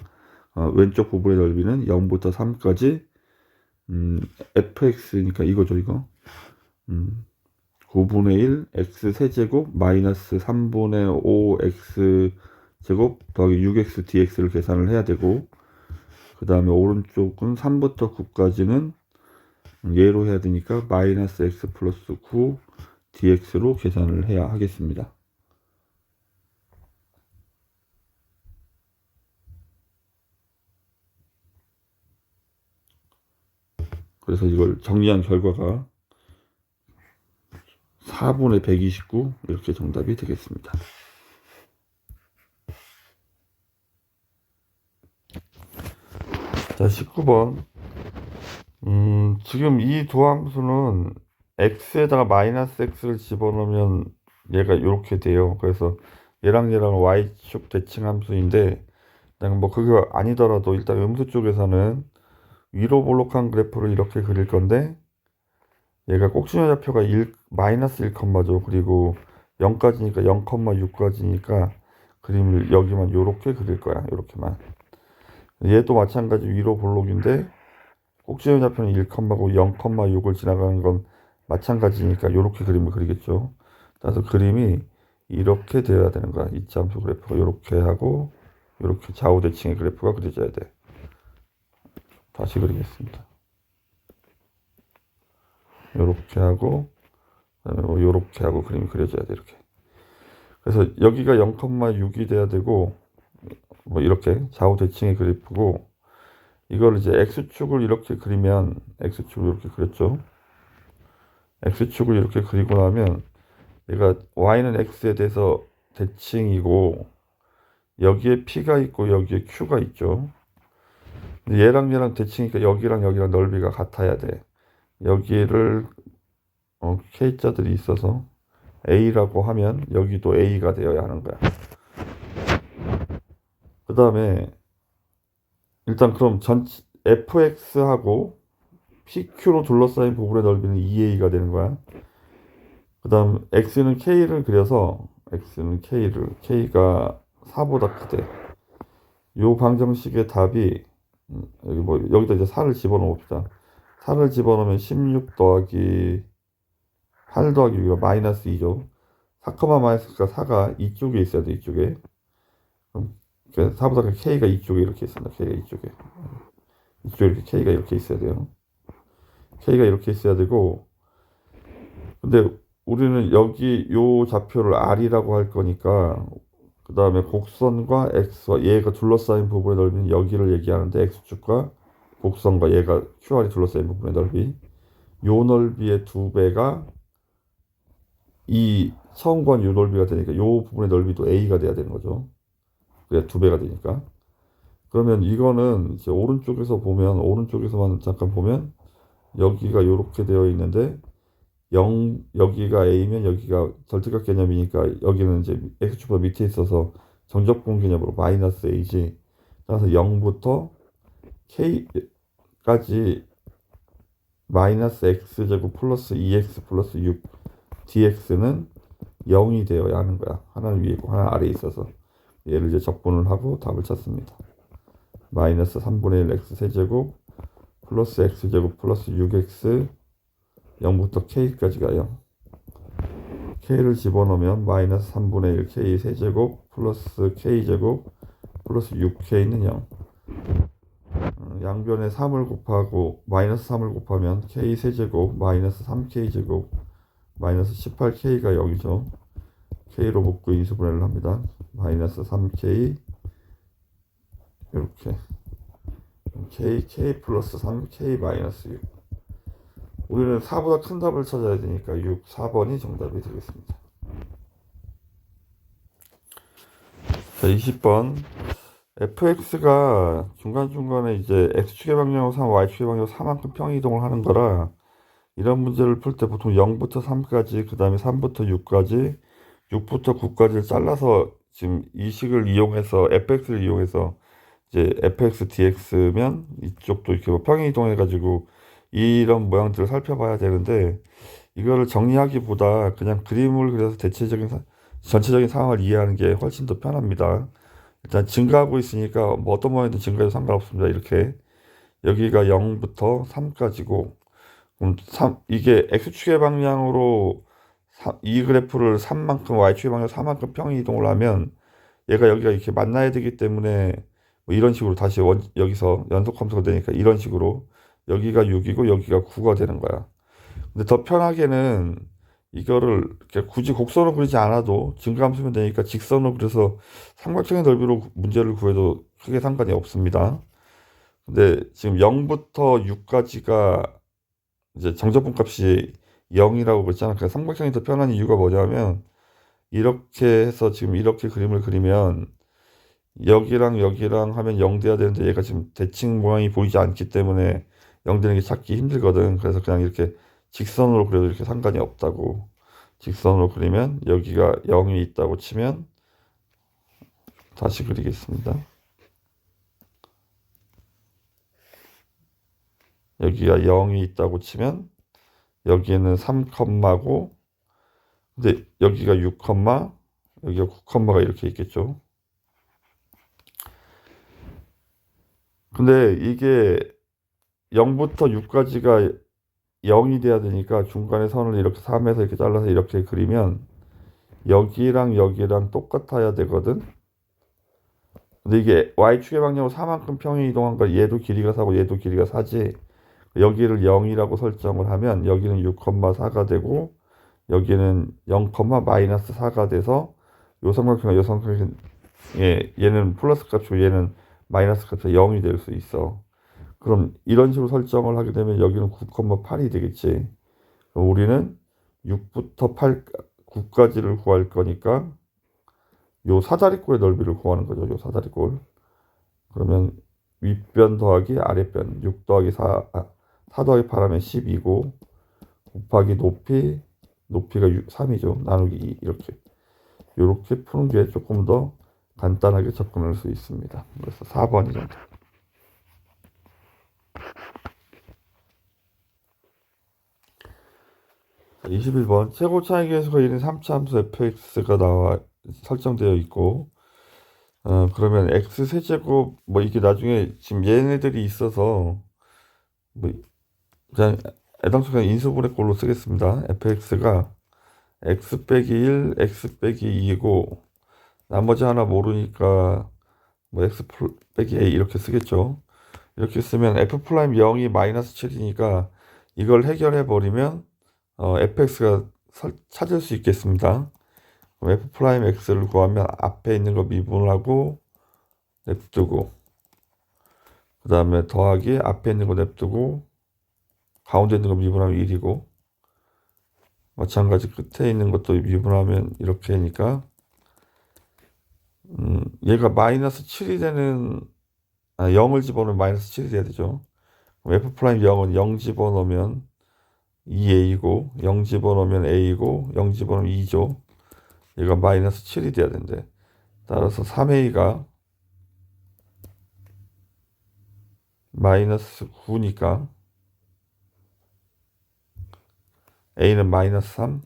왼쪽 부분의 넓이는 0부터 3까지 fx니까 이거죠. 이거 9분의 1 x 세제곱 마이너스 3분의 5 x 제곱 더하기 6x dx를 계산을 해야 되고 그 다음에 오른쪽은 3부터 9까지는 예로 해야 되니까 마이너스 x 플러스 9 dx로 계산을 해야 하겠습니다. 그래서 이걸 정리한 결과가 4분의 129 이렇게 정답이 되겠습니다. 자, 19번. 지금 이 두 함수는 x에다가 마이너스 x를 집어넣으면 얘가 이렇게 돼요. 그래서 얘랑 y축 대칭 함수인데 그냥 뭐 그거 아니더라도 일단 음수 쪽에서는 위로 볼록한 그래프를 이렇게 그릴 건데 얘가 꼭지점 좌표가 마이너스 1죠. 그리고 0까지니까 0,6까지니까 그림을 여기만 요렇게 그릴 거야. 요렇게만. 얘도 마찬가지 위로 볼록인데 꼭지점 좌표는 1,고 0,6을 지나가는 건 마찬가지니까 요렇게 그림을 그리겠죠. 따라서 그림이 이렇게 되어야 되는 거야. 이차 함수 그래프가 요렇게 하고 요렇게 좌우 대칭의 그래프가 그려져야 돼. 다시 그리겠습니다. 요렇게 하고 그다음에 뭐 요렇게 하고 그림이 그려져야 돼. 이렇게. 그래서 여기가 0,6이 돼야 되고 뭐 이렇게 좌우 대칭의 그래프고 이걸 이제 x축을 이렇게 그리면 x축을 이렇게 그렸죠. x축을 이렇게 그리고 나면 얘가 y는 x에 대해서 대칭이고 여기에 p가 있고 여기에 q가 있죠. 근데 얘랑 대칭이니까 여기랑 넓이가 같아야 돼. 여기를 k자들이 있어서 a라고 하면 여기도 a가 되어야 하는 거야. 그 다음에 일단 그럼 fx하고 pq로 둘러싸인 부분의 넓이는 2a가 되는 거야. 그 다음 x는 k를 그려서 k가 4보다 크대. 요 방정식의 답이 여기다 이제 4를 집어넣읍시다. 4를 집어넣으면 16 더하기 8 더하기 6이 마이너스 2죠. 4, 마이너스가 4가 이쪽에 있어야 돼. 이쪽에. 그럼 4보다 k가 이쪽에 이렇게 있습니다. k가 이쪽에 이렇게 k가 이렇게 있어야 돼요. k가 이렇게 있어야 되고 근데 우리는 여기 요 좌표를 R이라고 할 거니까 그 다음에 곡선과 X와 얘가 둘러싸인 부분의 넓이는 여기를 얘기하는데 X축과 곡선과 얘가 QR이 둘러싸인 부분의 넓이 요 넓이의 2배가 이 처음 구한 요 넓이가 되니까 요 부분의 넓이도 A가 돼야 되는 거죠. 그래 2배가 되니까. 그러면 이거는 이제 오른쪽에서만 잠깐 보면 여기가 요렇게 되어 있는데 0 여기가 A면 여기가 절대값 개념이니까 여기는 이제 X축보다 밑에 있어서 정적분 개념으로 마이너스 A지. 따라서 0부터 K까지 마이너스 X제곱 플러스 2X 플러스 6 DX는 0이 되어야 하는 거야. 하나는 위에 있고 하나는 아래에 있어서 얘를 이제 적분을 하고 답을 찾습니다. 마이너스 3분의 1 X 세제곱 플러스 X제곱 플러스 6X 0부터 K까지가 0. K를 집어넣으면 마이너스 3분의 1 K 세제곱 플러스 K제곱 플러스 6K는 0. 양변에 3을 곱하고 마이너스 3을 곱하면 K 세제곱 마이너스 3K제곱 마이너스 18K가 0이죠. K로 묶고 인수분해를 합니다. 마이너스 3K 이렇게 K 플러스 3K 마이너스 6. 우리는 4보다 큰 답을 찾아야 되니까 4번이 정답이 되겠습니다. 자, 20번. fx가 중간중간에 이제 x축의 방향으로 3, y축의 방향으로 4만큼 평이동을 하는 거라 이런 문제를 풀 때 보통 0부터 3까지, 그 다음에 3부터 6까지, 6부터 9까지를 잘라서 지금 이 식을 이용해서 fx를 이용해서 이제 fx dx면 이쪽도 이렇게 뭐 평이동해가지고 이런 모양들을 살펴봐야 되는데 이거를 정리하기보다 그냥 그림을 그려서 전체적인 상황을 이해하는 게 훨씬 더 편합니다. 일단 증가하고 있으니까 뭐 어떤 모양이든 증가해도 상관없습니다. 이렇게 여기가 0부터 3까지고 그럼 이게 x축의 방향으로 이 그래프를 3만큼 y축의 방향으로 4만큼 평이동을 하면 얘가 여기가 이렇게 만나야 되기 때문에 뭐 이런 식으로 다시 여기서 연속 함수가 되니까 이런 식으로 여기가 6이고 여기가 9가 되는 거야. 근데 더 편하게는 이거를 이렇게 굳이 곡선으로 그리지 않아도 증가함수면 되니까 직선으로 그려서 삼각형의 넓이로 문제를 구해도 크게 상관이 없습니다. 근데 지금 0부터 6까지가 이제 정적분 값이 0이라고 그랬잖아. 그러니까 삼각형이 더 편한 이유가 뭐냐면 이렇게 해서 지금 이렇게 그림을 그리면 여기랑 여기랑 하면 0 돼야 되는데 얘가 지금 대칭 모양이 보이지 않기 때문에 0 되는 게 찾기 힘들거든. 그래서 그냥 이렇게 직선으로 그려도 이렇게 상관이 없다고. 직선으로 그리면 여기가 0이 있다고 치면 다시 그리겠습니다. 여기가 0이 있다고 치면 여기에는 3컴마고 근데 여기가 6컴마 여기가 9컴마가 이렇게 있겠죠. 근데 이게 0부터 6까지가 0이 돼야 되니까 중간에 선을 이렇게 3에서 이렇게 잘라서 이렇게 그리면 여기랑 여기랑 똑같아야 되거든. 근데 이게 y축의 방향으로 4만큼 평이 이동한 거 얘도 길이가 4고 얘도 길이가 4지. 여기를 0이라고 설정을 하면 여기는 6,4가 되고 여기는 0, 마이너스 4가 돼서 요 삼각형과 요 삼각형 얘는 플러스 값이고 얘는 마이너스 값이 0이 될 수 있어. 그럼 이런 식으로 설정을 하게 되면 여기는 9,8이 되겠지. 그럼 우리는 6부터 9까지를 구할 거니까 요 사다리꼴의 넓이를 구하는 거죠. 요 사다리꼴. 그러면 윗변 더하기 아랫변 6 더하기 4 더하기 8하면 12고 곱하기 높이가 3이죠. 나누기 2 이렇게 푸는 게 조금 더 간단하게 접근할 수 있습니다. 그래서 4번이 정답. 21번 최고 차이계수가 1인 3차 함수 fx가 설정되어 있고 그러면 x 세제곱 뭐 이게 나중에 지금 얘네들이 있어서 뭐 그냥 애당초 그냥 인수분해꼴로 쓰겠습니다. fx가 x 빼기 1, x 빼기 2이고 나머지 하나 모르니까 뭐 x 빼기 a 이렇게 쓰겠죠. 이렇게 쓰면 f'0이 마이너스 7이니까 이걸 해결해 버리면 fx가 찾을 수 있겠습니다. 그럼 f 프라임 x를 구하면 앞에 있는 거 미분을 하고 냅두고, 그 다음에 더하기 앞에 있는 거 냅두고 가운데 있는 거 미분하면 1이고, 마찬가지 끝에 있는 것도 미분하면 이렇게니까 얘가 마이너스 7이 되는 0을 집어넣으면 마이너스 7이 돼야 되죠. 그럼 f 프라임 0은 0 집어넣으면 2a고 0 집어넣으면 a고 0 집어넣으면 2죠. 얘가 마이너스 7이 돼야 된대. 따라서 3a가 마이너스 9니까 a는 마이너스 3.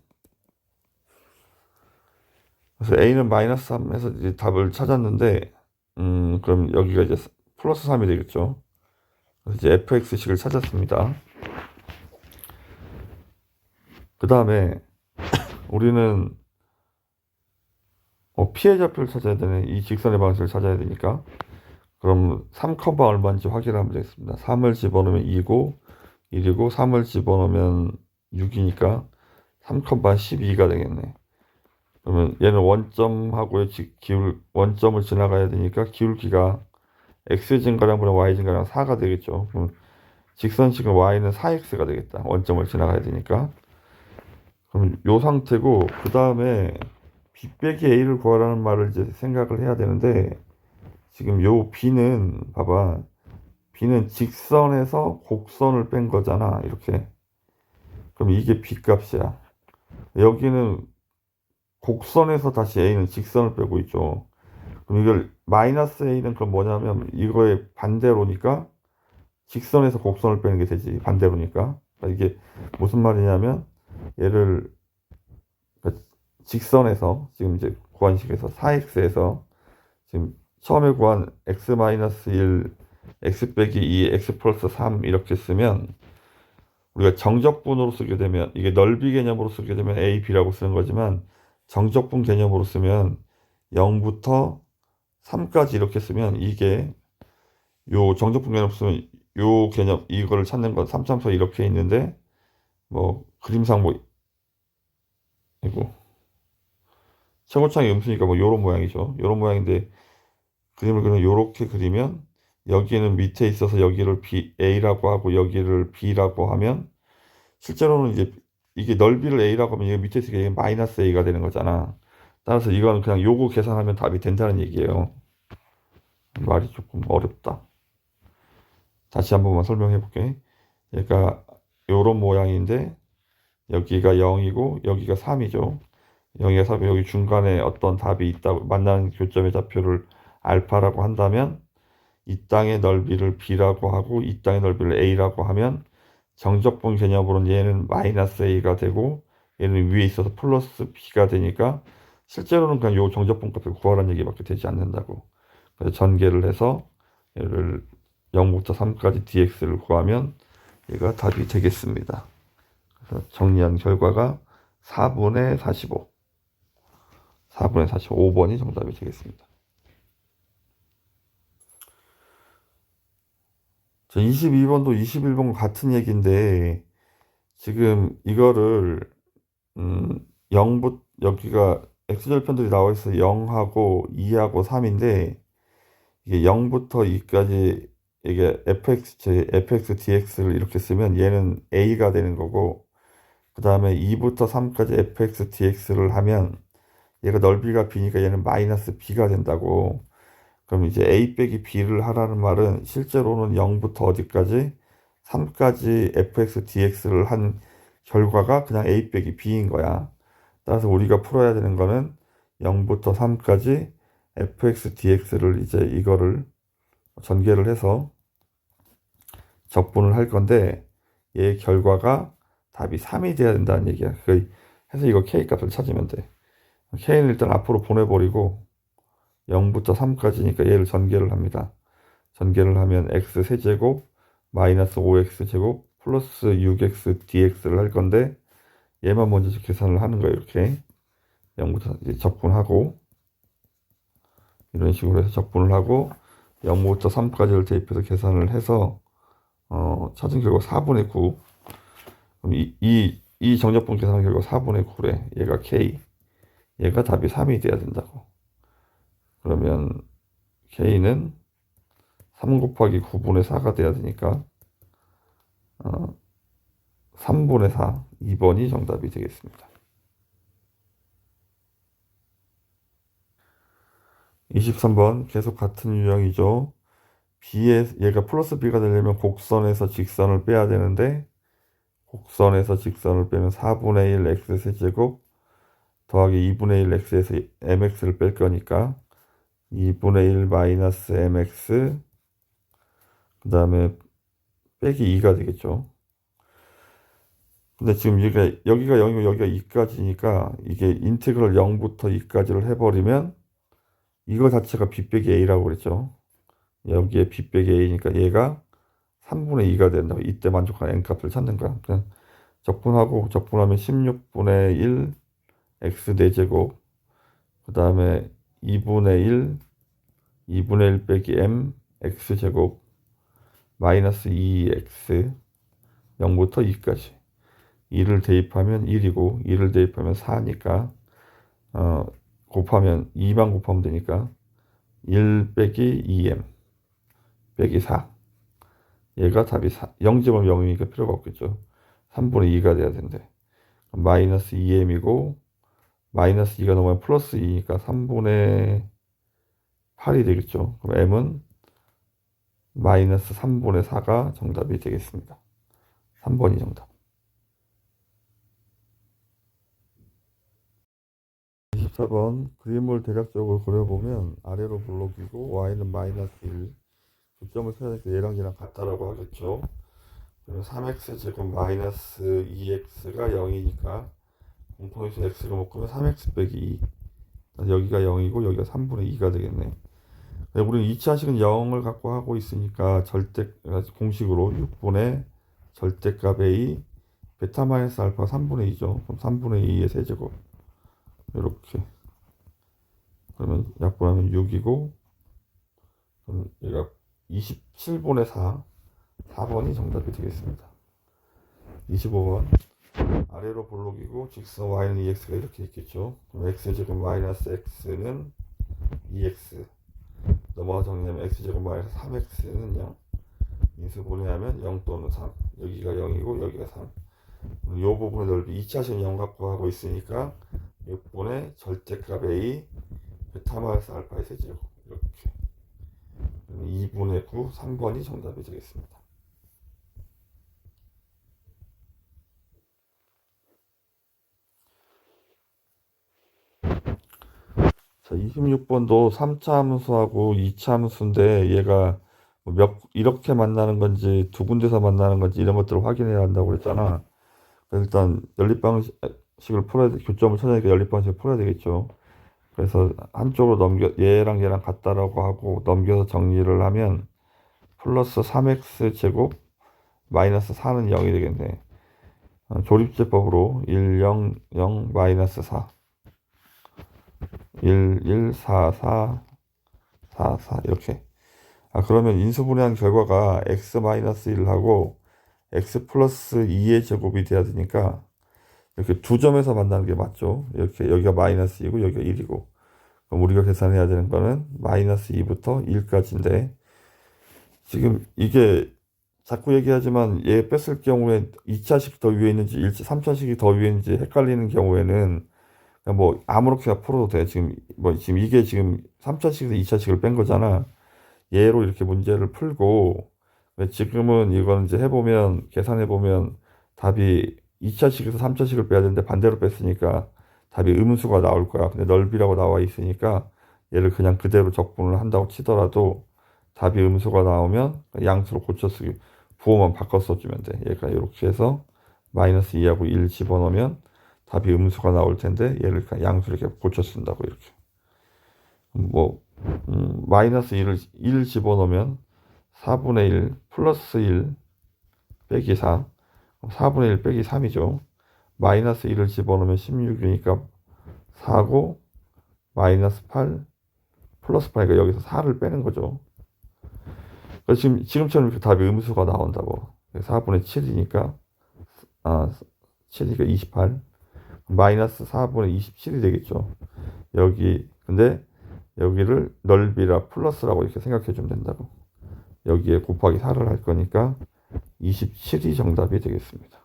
그래서 a는 마이너스 3 해서 이제 답을 찾았는데 그럼 여기가 이제 플러스 3이 되겠죠. 그래서 이제 fx식을 찾았습니다. 그 다음에 우리는 피해좌표를 찾아야 되네. 이 직선의 방식을 찾아야 되니까. 그럼 3, 얼마인지 확인하면 되겠습니다. 3을 집어넣으면 2고 1이고 3을 집어넣으면 6이니까 3, 12가 되겠네. 그러면 얘는 원점하고의 원점을 지나가야 되니까 기울기가 x 증가량분의 y 증가량 4가 되겠죠. 그럼 직선식은 y는 4x가 되겠다. 원점을 지나가야 되니까. 그럼 요 상태고, 그 다음에 b 빼기 a를 구하라는 말을 이제 생각을 해야 되는데, 지금 요 b는 봐봐, b는 직선에서 곡선을 뺀 거잖아. 이렇게. 그럼 이게 b 값이야. 여기는 곡선에서 다시 a는 직선을 빼고 있죠. 그럼 이걸 마이너스 a는 그럼 뭐냐면 이거의 반대로니까 직선에서 곡선을 빼는 게 되지. 반대로니까. 그러니까 이게 무슨 말이냐면 얘를 직선에서 지금 이제 구한 식에서 4x에서 지금 처음에 구한 x-1, x 빼기 2, x 플러스 3 이렇게 쓰면 우리가 정적분으로 쓰게 되면 이게 넓이 개념으로 쓰게 되면 a, b라고 쓰는 거지만 정적분 개념으로 쓰면 0부터 3까지 이렇게 쓰면 이게 요 정적분 개념 쓰면 요 개념 이거를 찾는 건 3참수 이렇게 있는데 뭐 그림상 뭐 이거 최고창이 음수니까 뭐 요런 모양이죠. 요런 모양인데 그림을 그냥 요렇게 그리면 여기는 밑에 있어서 여기를 A라고 하고 여기를 B라고 하면 실제로는 이제 이게 넓이를 A라고 하면 여기 밑에 있으니까 이게 마이너스 A가 되는 거잖아. 따라서 이건 그냥 요거 계산하면 답이 된다는 얘기예요. 말이 조금 어렵다. 다시 한 번만 설명해 볼게. 얘가 요런 모양인데 여기가 0이고 여기가 3이죠. 0이가 3이 여기 중간에 어떤 답이 있다고 만나는 교점의 좌표를 알파라고 한다면 이 땅의 넓이를 b라고 하고 이 땅의 넓이를 a라고 하면 정적분 개념으로는 얘는 마이너스 a가 되고 얘는 위에 있어서 플러스 b가 되니까 실제로는 그냥 요 정적분 값을 구하라는 얘기밖에 되지 않는다고. 그래서 전개를 해서 얘를 0부터 3까지 dx를 구하면 얘가 답이 되겠습니다. 그래서 정리한 결과가 4분의 45. 4분의 45번이 정답이 되겠습니다. 22번도 21번과 같은 얘기인데 지금 이거를 0부터 여기가 x절편들이 나와 있어 0하고 2하고 3인데 이게 0부터 2까지 이게 fx dx를 이렇게 쓰면 얘는 a가 되는 거고 그 다음에 2부터 3까지 fx dx를 하면 얘가 넓이가 b니까 얘는 마이너스 b가 된다고. 그럼 이제 a 빼기 b를 하라는 말은 실제로는 0부터 어디까지 3까지 fx dx를 한 결과가 그냥 a 빼기 b인 거야. 따라서 우리가 풀어야 되는 거는 0부터 3까지 fx dx를 이제 이거를 전개를 해서 적분을 할 건데 얘 결과가 답이 3이 돼야 된다는 얘기야. 그래서 이거 k 값을 찾으면 돼. k는 일단 앞으로 보내버리고 0부터 3까지니까 얘를 전개를 합니다. 전개를 하면 x 세제곱 마이너스 5x 제곱 플러스 6x dx를 할 건데 얘만 먼저 계산을 하는 거예요. 이렇게 0부터 이제 적분하고 이런 식으로 해서 적분을 하고 0부터 3까지를 대입해서 계산을 해서 찾은 결과 4분의 9. 그럼 이 이 정적분 계산한 결과 4분의 9래. 얘가 K. 얘가 답이 3이 돼야 된다고. 그러면 K는 3 곱하기 9분의 4가 돼야 되니까 3분의 4, 2번이 정답이 되겠습니다. 23번 계속 같은 유형이죠. 얘가 플러스 B가 되려면 곡선에서 직선을 빼야 되는데 곡선에서 직선을 빼면 4분의 1 x 세제곱 더하기 2분의 1 x에서 mx를 뺄 거니까 2분의 1 마이너스 mx 그 다음에 빼기 2가 되겠죠. 근데 지금 여기가 0이고 여기가 2까지니까 이게 인테그럴 0부터 2까지를 해버리면 이거 자체가 b 빼기 a라고 그랬죠. 여기에 b 빼기 a니까 얘가 3분의 2가 된다고. 이때 만족하는 n값을 찾는 거야. 그냥 적분하면 16분의 1 x 4제곱 그 다음에 2분의 1 빼기 m x제곱 마이너스 2x 0부터 2까지 2를 대입하면 1이고 2를 대입하면 4니까 곱하면 2만 곱하면 되니까 1 빼기 2m 빼기 4 얘가 답이 0집은 0이니까 필요가 없겠죠. 3분의 2가 돼야 된대. 마이너스 2m이고 마이너스 2가 넘으면 플러스 2니까 3분의 8이 되겠죠. 그럼 m은 마이너스 3분의 4가 정답이 되겠습니다. 3번이 정답. 24번 그림을 대략적으로 그려보면 아래로 블록이고 y는 마이너스 1 교점을 찾으니까 얘랑 같다라고 하겠죠. 그리고 3x제곱 마이너스 2x가 0이니까 공통에서 x가 묶으면 3x 빼기 2 여기가 0이고 여기가 3분의 2가 되겠네. 우리는 2차식은 0을 갖고 하고 있으니까 공식으로 6분의 절대값 a 베타 마이너스 알파 3분의 2죠. 그럼 3분의 2의 세제곱 이렇게 그러면 약분하면 6이고 그럼 얘가 27분의 4번이 정답이 되겠습니다. 25번 아래로 볼록이고 직선 y는 2x가 이렇게 있겠죠. 그럼 x제곱 마이너스 x는 2x 넘어가 정리하면 x제곱 마이너스 3x는 0 인수분해하면 0 또는 3 여기가 0이고 여기가 3 이 부분의 넓이 2차식 0 갖고 하고 있으니까 6분의 절대값 a 베타 마이너스 알파의 세제곱 이렇게 2분의 9 3번이 정답이 되겠습니다. 자, 26번도 3차 함수하고 2차 함수인데 얘가 이렇게 만나는 건지 두 군데서 만나는 건지 이런 것들을 확인해야 한다고 그랬잖아. 일단 연립방식을 풀어야 돼. 교점을 찾아니까 연립방식을 풀어야 되겠죠. 그래서 한쪽으로 얘랑 같다라고 하고 넘겨서 정리를 하면 플러스 3x 제곱 마이너스 4는 0이 되겠네. 조립제법으로 1, 0, 0, 마이너스 4 1, 1, 4, 4, 4, 4 이렇게. 그러면 인수분해한 결과가 x 마이너스 1하고 x 플러스 2의 제곱이 돼야 되니까 이렇게 두 점에서 만나는 게 맞죠. 이렇게 여기가 마이너스 2고 여기가 1이고 그럼 우리가 계산해야 되는 거는 마이너스 2부터 1까지인데 지금 이게 자꾸 얘기하지만 얘 뺐을 경우에 2차식 더 위에 있는지 3차식이 더 위에 있는지 헷갈리는 경우에는 뭐 아무렇게나 풀어도 돼. 지금 이게 지금 3차식에서 2차식을 뺀 거잖아. 얘로 이렇게 문제를 풀고 지금은 이건 이제 계산해보면 답이 2차식에서 3차식을 빼야 되는데 반대로 뺐으니까 답이 음수가 나올 거야. 근데 넓이라고 나와 있으니까 얘를 그냥 그대로 적분을 한다고 치더라도 답이 음수가 나오면 양수로 고쳐쓰기 부호만 바꿔 써주면 돼. 얘가 이렇게 해서 마이너스 2하고 1 집어넣으면 답이 음수가 나올 텐데 얘를 그냥 양수로 이렇게 고쳐 쓴다고 이렇게. 마이너스 1 집어넣으면 4분의 1 플러스 1 빼기 4 4분의 1 빼기 3이죠. 마이너스 1을 집어넣으면 16이니까 4고 마이너스 8 플러스 8이니까 여기서 4를 빼는 거죠. 지금처럼 이렇게 답이 음수가 나온다고. 4분의 7이니까 7이니까 28. 마이너스 4분의 27이 되겠죠. 근데 여기를 넓이라 플러스라고 이렇게 생각해 주면 된다고. 여기에 곱하기 4를 할 거니까 27이 정답이 되겠습니다.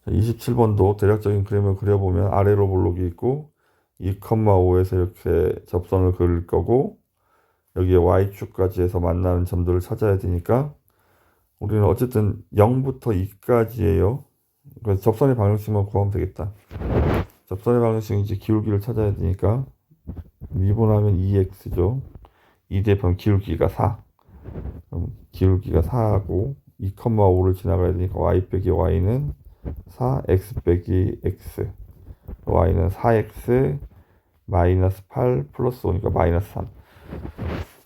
27번도 대략적인 그림을 그려보면 아래로 볼록이 있고 2,5에서 이렇게 접선을 그릴 거고, 여기에 y축까지 해서 만나는 점들을 찾아야 되니까 우리는 어쨌든 0부터 2까지예요. 그래서 접선의 방정식만 구하면 되겠다. 접선의 방정식 이제 기울기를 찾아야 되니까 미분하면 2x죠. 2 대입하면 기울기가 4. 그럼 기울기가 4하고 2,5를 지나가야 되니까 y 빼기 y는 4, x 빼기 x. y는 4x 마이너스 8 플러스 5니까 마이너스 3.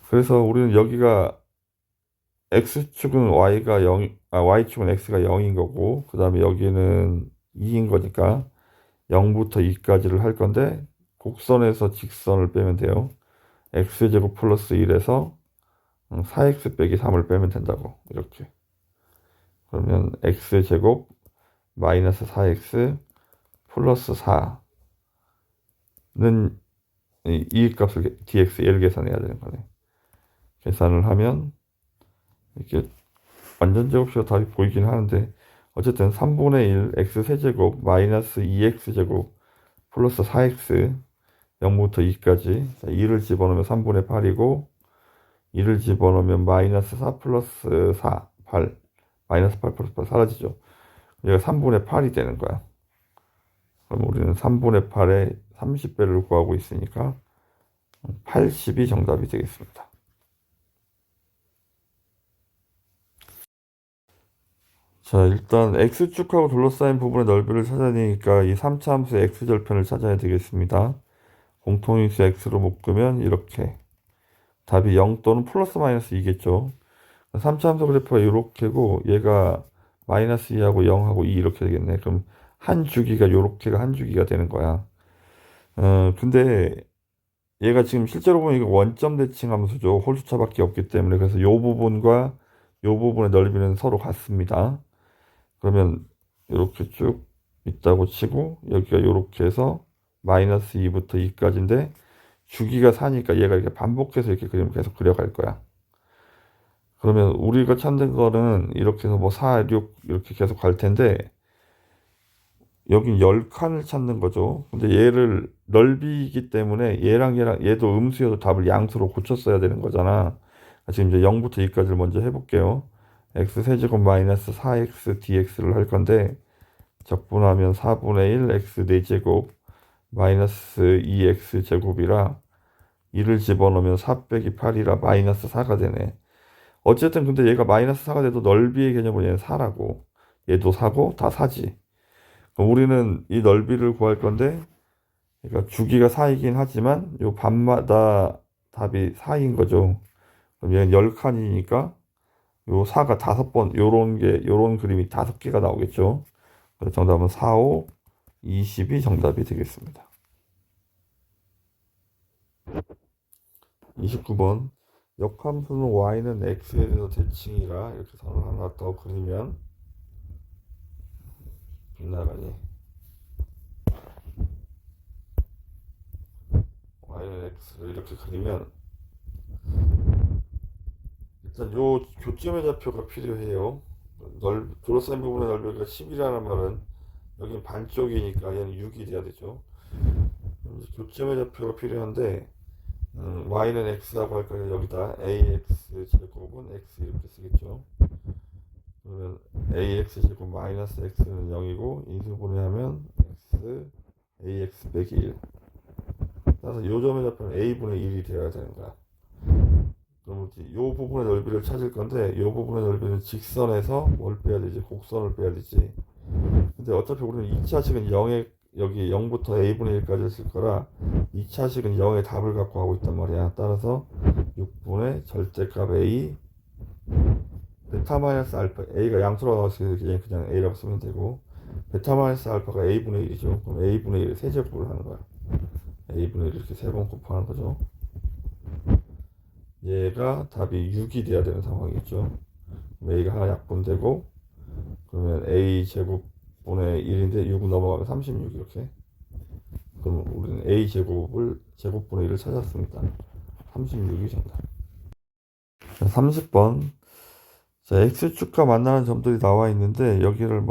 그래서 우리는 여기가 x축은 y가 0, y축은 x가 0인 거고, 그 다음에 여기는 2인 거니까 0부터 2까지를 할 건데, 곡선에서 직선을 빼면 돼요. x제곱 플러스 1에서 4x 빼기 3을 빼면 된다고. 이렇게. 그러면 x제곱 마이너스 4x 플러스 4는 이 값을 dx 얘를 계산해야 되는 거네. 계산을 하면 이렇게 완전 제곱식으로 답이 보이긴 하는데, 어쨌든 3분의 1 x 세제곱 마이너스 2x 제곱 플러스 4x 0부터 2까지 2를 집어넣으면 3분의 8이고, 2를 집어넣으면 마이너스 4 플러스 4 8 마이너스 8 플러스 8 사라지죠. 얘가 3분의 8이 되는 거야. 그럼 우리는 3분의 8에 30배를 구하고 있으니까 80이 정답이 되겠습니다. 자, 일단 x축하고 둘러싸인 부분의 넓이를 찾아야 되니까 이 3차 함수의 x절편을 찾아야 되겠습니다. 공통인수 x로 묶으면 이렇게 답이 0 또는 플러스 마이너스 2겠죠. 3차 함수 그래프가 이렇게고 얘가 마이너스 2하고 0하고 2 이렇게 되겠네. 그럼 한 주기가 요렇게가 한 주기가 되는 거야. 근데 얘가 지금 실제로 보면 이거 원점 대칭 함수죠. 홀수차밖에 없기 때문에. 그래서 요 부분과 요 부분의 넓이는 서로 같습니다. 그러면 이렇게 쭉 있다고 치고 여기가 이렇게 해서 마이너스 2부터 2까지인데 주기가 4니까 얘가 이렇게 반복해서 이렇게 그리면 계속 그려갈 거야. 그러면 우리가 찾는 거는 이렇게 해서 뭐 4, 6 이렇게 계속 갈 텐데 여긴 10칸을 찾는 거죠. 근데 얘를 넓이기 때문에 얘랑 얘도 음수여도 답을 양수로 고쳤어야 되는 거잖아. 지금 이제 0부터 2까지를 먼저 해볼게요. x 세제곱 마이너스 4x dx를 할 건데 적분하면 4분의 1 x 4제곱 마이너스 2x 제곱이라 2를 집어넣으면 4 빼기 8이라 마이너스 4가 되네. 어쨌든 근데 얘가 마이너스 4가 돼도 넓이의 개념은 얘는 4라고. 얘도 4고 다 4지. 우리는 이 넓이를 구할 건데 그러니까 주기가 4이긴 하지만 요 반마다 답이 4인 거죠. 그럼 얘는 10칸이니까 요 4가 5번 요런 그림이 5개가 나오겠죠. 그래서 정답은 4, 5, 20이 정답이 되겠습니다. 29번 역함수는 y는 x에 대해서 대칭이라 이렇게 선을 하나 더 그리면 빗나가니 y는 x를 이렇게 그리면 일단 요 교점의 좌표가 필요해요. 둘러싸인 부분의 넓이가 10이라는 말은 여기 반쪽이니까 얘는 6이 돼야 되죠. 교점의 좌표가 필요한데 y는 x라고 할 거예요. 여기다 ax 제곱은 x 이렇게 쓰겠죠. 그러면 ax 제곱 마이너스 x는 0이고 인수분해하면 x ax 빼기 1. 따라서 요 점의 좌표는 a분의 1이 되어야 되는 거야. 그럼 이 부분의 넓이를 찾을 건데 이 부분의 넓이는 직선에서 뭘 빼야 되지? 곡선을 빼야 되지. 근데 어차피 우리는 2차식은 0에 여기 0부터 a분의 1까지 쓸 거라 2차식은 0의 답을 갖고 하고 있단 말이야. 따라서 6분의 절대값 a 베타 마이너스 알파, a가 양수로 나왔으니까 그냥 a라고 쓰면 되고 베타 마이너스 알파가 a분의 1이죠. 그럼 a분의 1 세제곱을 하는 거야. a분의 1 이렇게 3번 곱하는 거죠. 얘가 답이 6이 돼야 되는 상황이겠죠. a가 하나 약분되고 그러면 a 제곱분의 1인데 6 넘어가면 36 이렇게. 그럼 우리는 a 제곱분의 1을 찾았습니다. 36이 정답. 30번. 자, x축과 만나는 점들이 나와 있는데 여기를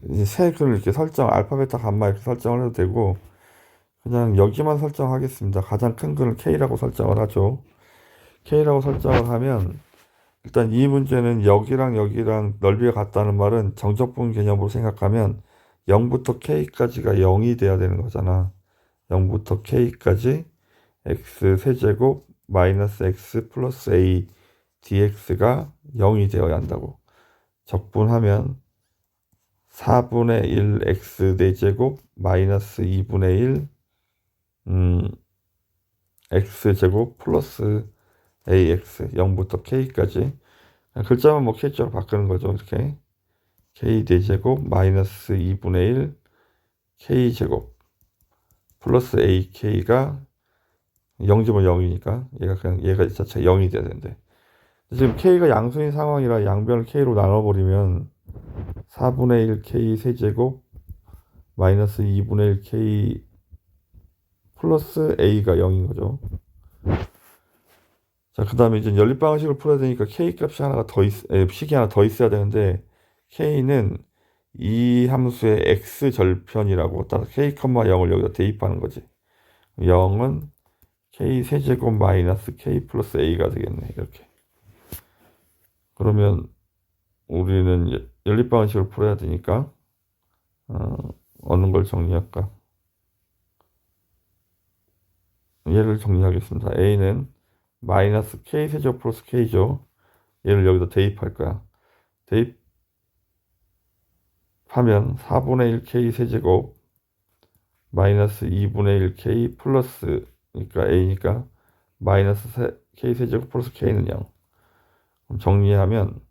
이제 색을 이렇게 알파, 베타, 감마 이렇게 설정을 해도 되고 그냥 여기만 설정하겠습니다. 가장 큰 거를 k라고 설정을 하죠. k라고 설정을 하면 일단 이 문제는 여기랑 여기랑 넓이가 같다는 말은 정적분 개념으로 생각하면 0부터 k까지가 0이 돼야 되는 거잖아. 0부터 k까지 x 세제곱 마이너스 x 플러스 a dx가 0이 되어야 한다고. 적분하면 4분의 1 x 4제곱 마이너스 2분의 1 x제곱 플러스 ax 0부터 k까지 글자만 뭐 k자로 바꾸는 거죠. 이렇게 k 4제곱 마이너스 2분의 1 k제곱 플러스 ak가 0제곱 0이니까 얘가 자체가 0이 돼야 되는데 지금 k가 양수인 상황이라 양변을 k로 나눠버리면 4분의 1 k 세제곱 마이너스 2분의 1 k 플러스 a가 0인 거죠. 자, 그 다음에 이제 연립방식을 풀어야 되니까 k 값이 식이 하나 더 있어야 되는데 k는 이 함수의 x 절편이라고 따라서 k, 0을 여기다 대입하는 거지. 0은 k 세제곱 마이너스 k 플러스 a가 되겠네. 이렇게. 그러면 우리는 연립방식을 풀어야 되니까 어느 걸 정리할까? 얘를 정리하겠습니다. a는 마이너스 k 세제곱 플러스 k죠. 얘를 여기다 대입할 거야. 대입하면 4분의 1 k 세제곱 마이너스 2분의 1 k 플러스 그러니까 a니까 마이너스 k 세제곱 플러스 k는 0. 그럼 정리하면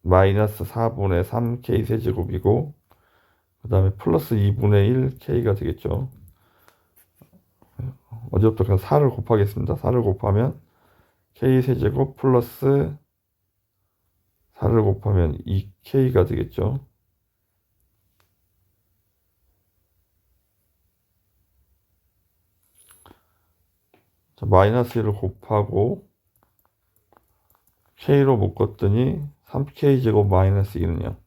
마이너스 4분의 3 k 세제곱이고 그 다음에 플러스 2분의 1 k가 되겠죠. 어제부터 그냥 4를 곱하겠습니다. 4를 곱하면 k 세제곱 플러스 4를 곱하면 2k가 되겠죠. 자, 마이너스 1을 곱하고 k로 묶었더니 3k 제곱 마이너스 2는 0.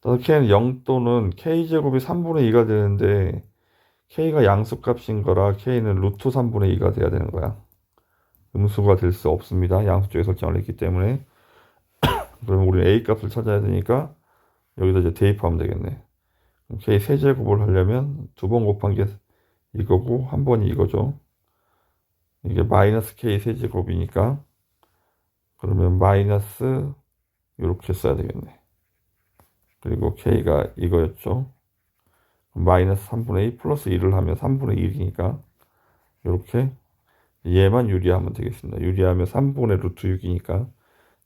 따라서 k는 0 또는 k 제곱이 3분의 2가 되는데 k가 양수값인 거라 k는 루트 3분의 2가 돼야 되는 거야. 음수가 될 수 없습니다. 양수 쪽에 설정을 했기 때문에. 그러면 우리 a 값을 찾아야 되니까 여기다 이제 대입하면 되겠네. k 세제곱을 하려면 두 번 곱한 게 이거고 한 번이 이거죠. 이게 마이너스 k 세제곱이니까 그러면 마이너스 이렇게 써야 되겠네. 그리고 k가 이거였죠. 마이너스 3분의 2 플러스 1을 하면 3분의 1이니까 이렇게 얘만 유리하면 되겠습니다. 유리하면 3분의 루트 6이니까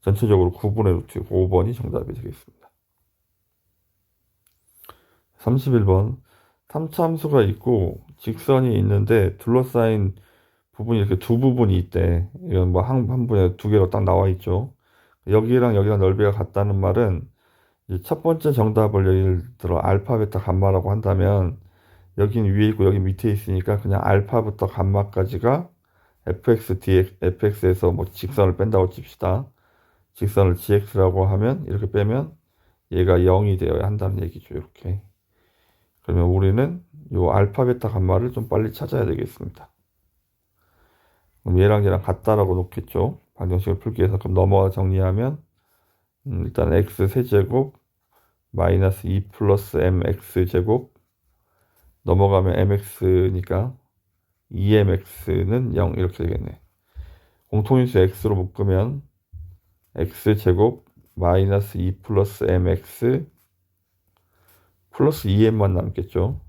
전체적으로 9분의 루트 6, 5번이 정답이 되겠습니다. 31번 3차 함수가 있고 직선이 있는데 둘러싸인 부분이 이렇게 두 부분이 있대. 이건 뭐 한 분에 두 개로 딱 나와 있죠. 여기랑 여기랑 넓이가 같다는 말은 이제 첫 번째 정답을 예를 들어 알파, 베타, 감마라고 한다면 여긴 위에 있고 여기 밑에 있으니까 그냥 알파부터 감마까지가 fx, dx, fx에서 뭐 직선을 뺀다고 칩시다. 직선을 gx라고 하면 이렇게 빼면 얘가 0이 되어야 한다는 얘기죠. 이렇게. 그러면 우리는 요 알파, 베타, 감마를 좀 빨리 찾아야 되겠습니다. 그럼 얘랑 같다라고 놓겠죠. 방정식을 풀기 위해서. 그럼 넘어가 정리하면 일단 x 세제곱 마이너스 2 플러스 mx 제곱 넘어가면 mx니까 2mx는 0 이렇게 되겠네. 공통인수 x로 묶으면 x제곱 마이너스 2 플러스 mx 플러스 2m만 남겠죠.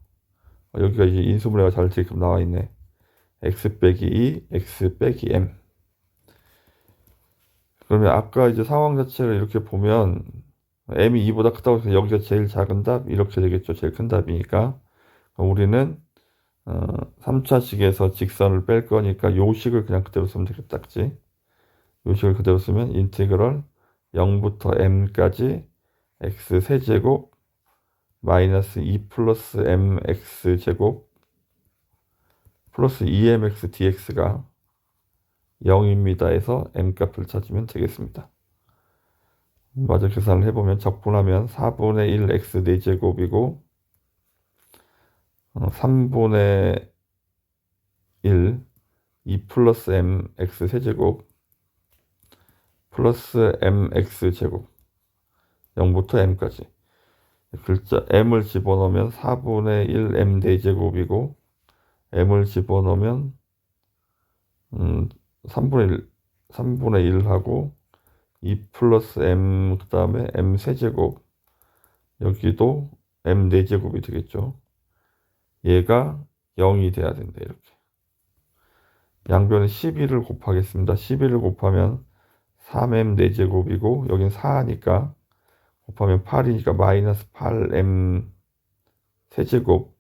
여기가 이제 인수분해가 잘 지금 나와 있네. x 빼기 2, x 빼기 m. 그러면 아까 이제 상황 자체를 이렇게 보면 m이 2보다 크다고 해서 여기가 제일 작은 답 이렇게 되겠죠. 제일 큰 답이니까. 우리는 3차식에서 직선을 뺄 거니까 요 식을 그냥 그대로 쓰면 되겠다. 그치? 요 식을 그대로 쓰면 인티그럴 0부터 m까지 x 세제곱 마이너스 2 플러스 mx 제곱 플러스 2mx dx가 0입니다 해서 m값을 찾으면 되겠습니다. 마저 계산을 해보면 적분하면 4분의 1 x 4제곱이고 3분의 1 2 플러스 mx 세제곱 플러스 mx 제곱 0부터 m까지 글자 m을 집어넣으면 4분의 1 m 4제곱이고 m을 집어넣으면 3분의 1하고 2 플러스 m 그 다음에 m 세제곱 여기도 m 4제곱이 되겠죠. 얘가 0이 돼야 된다. 이렇게 양변에 12를 곱하겠습니다. 12를 곱하면 3m 4제곱이고 여긴 4니까 곱하면 8이니까 마이너스 8m 세제곱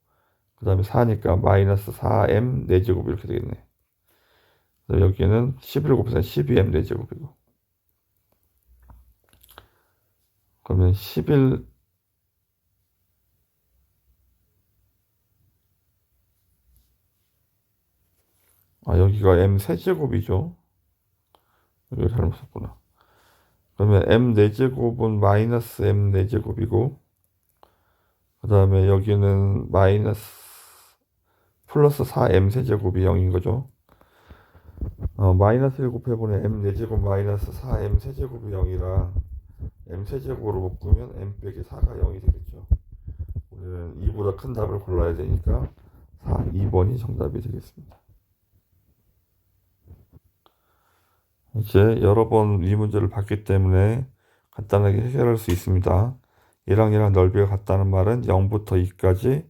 그 다음에 4니까 마이너스 4m 4제곱 이렇게 되겠네. 여기는 11을 곱해서 12m 4제곱이고 그러면 11 여기가 m 세제곱이죠. 여기 잘못 썼구나. 그러면 m 4제곱은 마이너스 m 4제곱이고 그 다음에 여기는 마이너스 플러스 4m 세제곱이 0인 거죠. 마이너스를 곱해보면 m 4제곱 마이너스 4m 세제곱이 0이라 m 세제곱으로 묶으면 m 빼기 4가 0이 되겠죠. 우리는 2보다 큰 답을 골라야 되니까 2번이 정답이 되겠습니다. 이제 여러 번 이 문제를 봤기 때문에 간단하게 해결할 수 있습니다. 얘랑 얘랑 넓이가 같다는 말은 0부터 2까지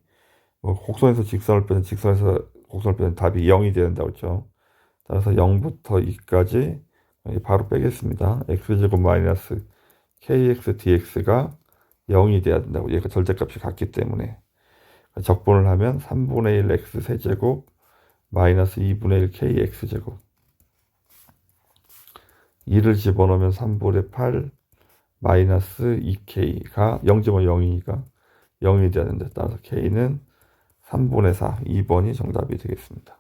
곡선에서 직선을 빼는 직선에서 곡선을 빼는 답이 0이 돼야 된다고 했죠. 따라서 0부터 2까지 바로 빼겠습니다. x제곱 마이너스 kx dx가 0이 돼야 된다고. 얘가 절대값이 같기 때문에 적분을 하면 3분의 1 x 세제곱 마이너스 2분의 1 kx 제곱 2를 집어넣으면 3분의 8 마이너스 2k가 0.0이니까 0이 돼야 된다. 따라서 k는 3분의 4 2번이 정답이 되겠습니다.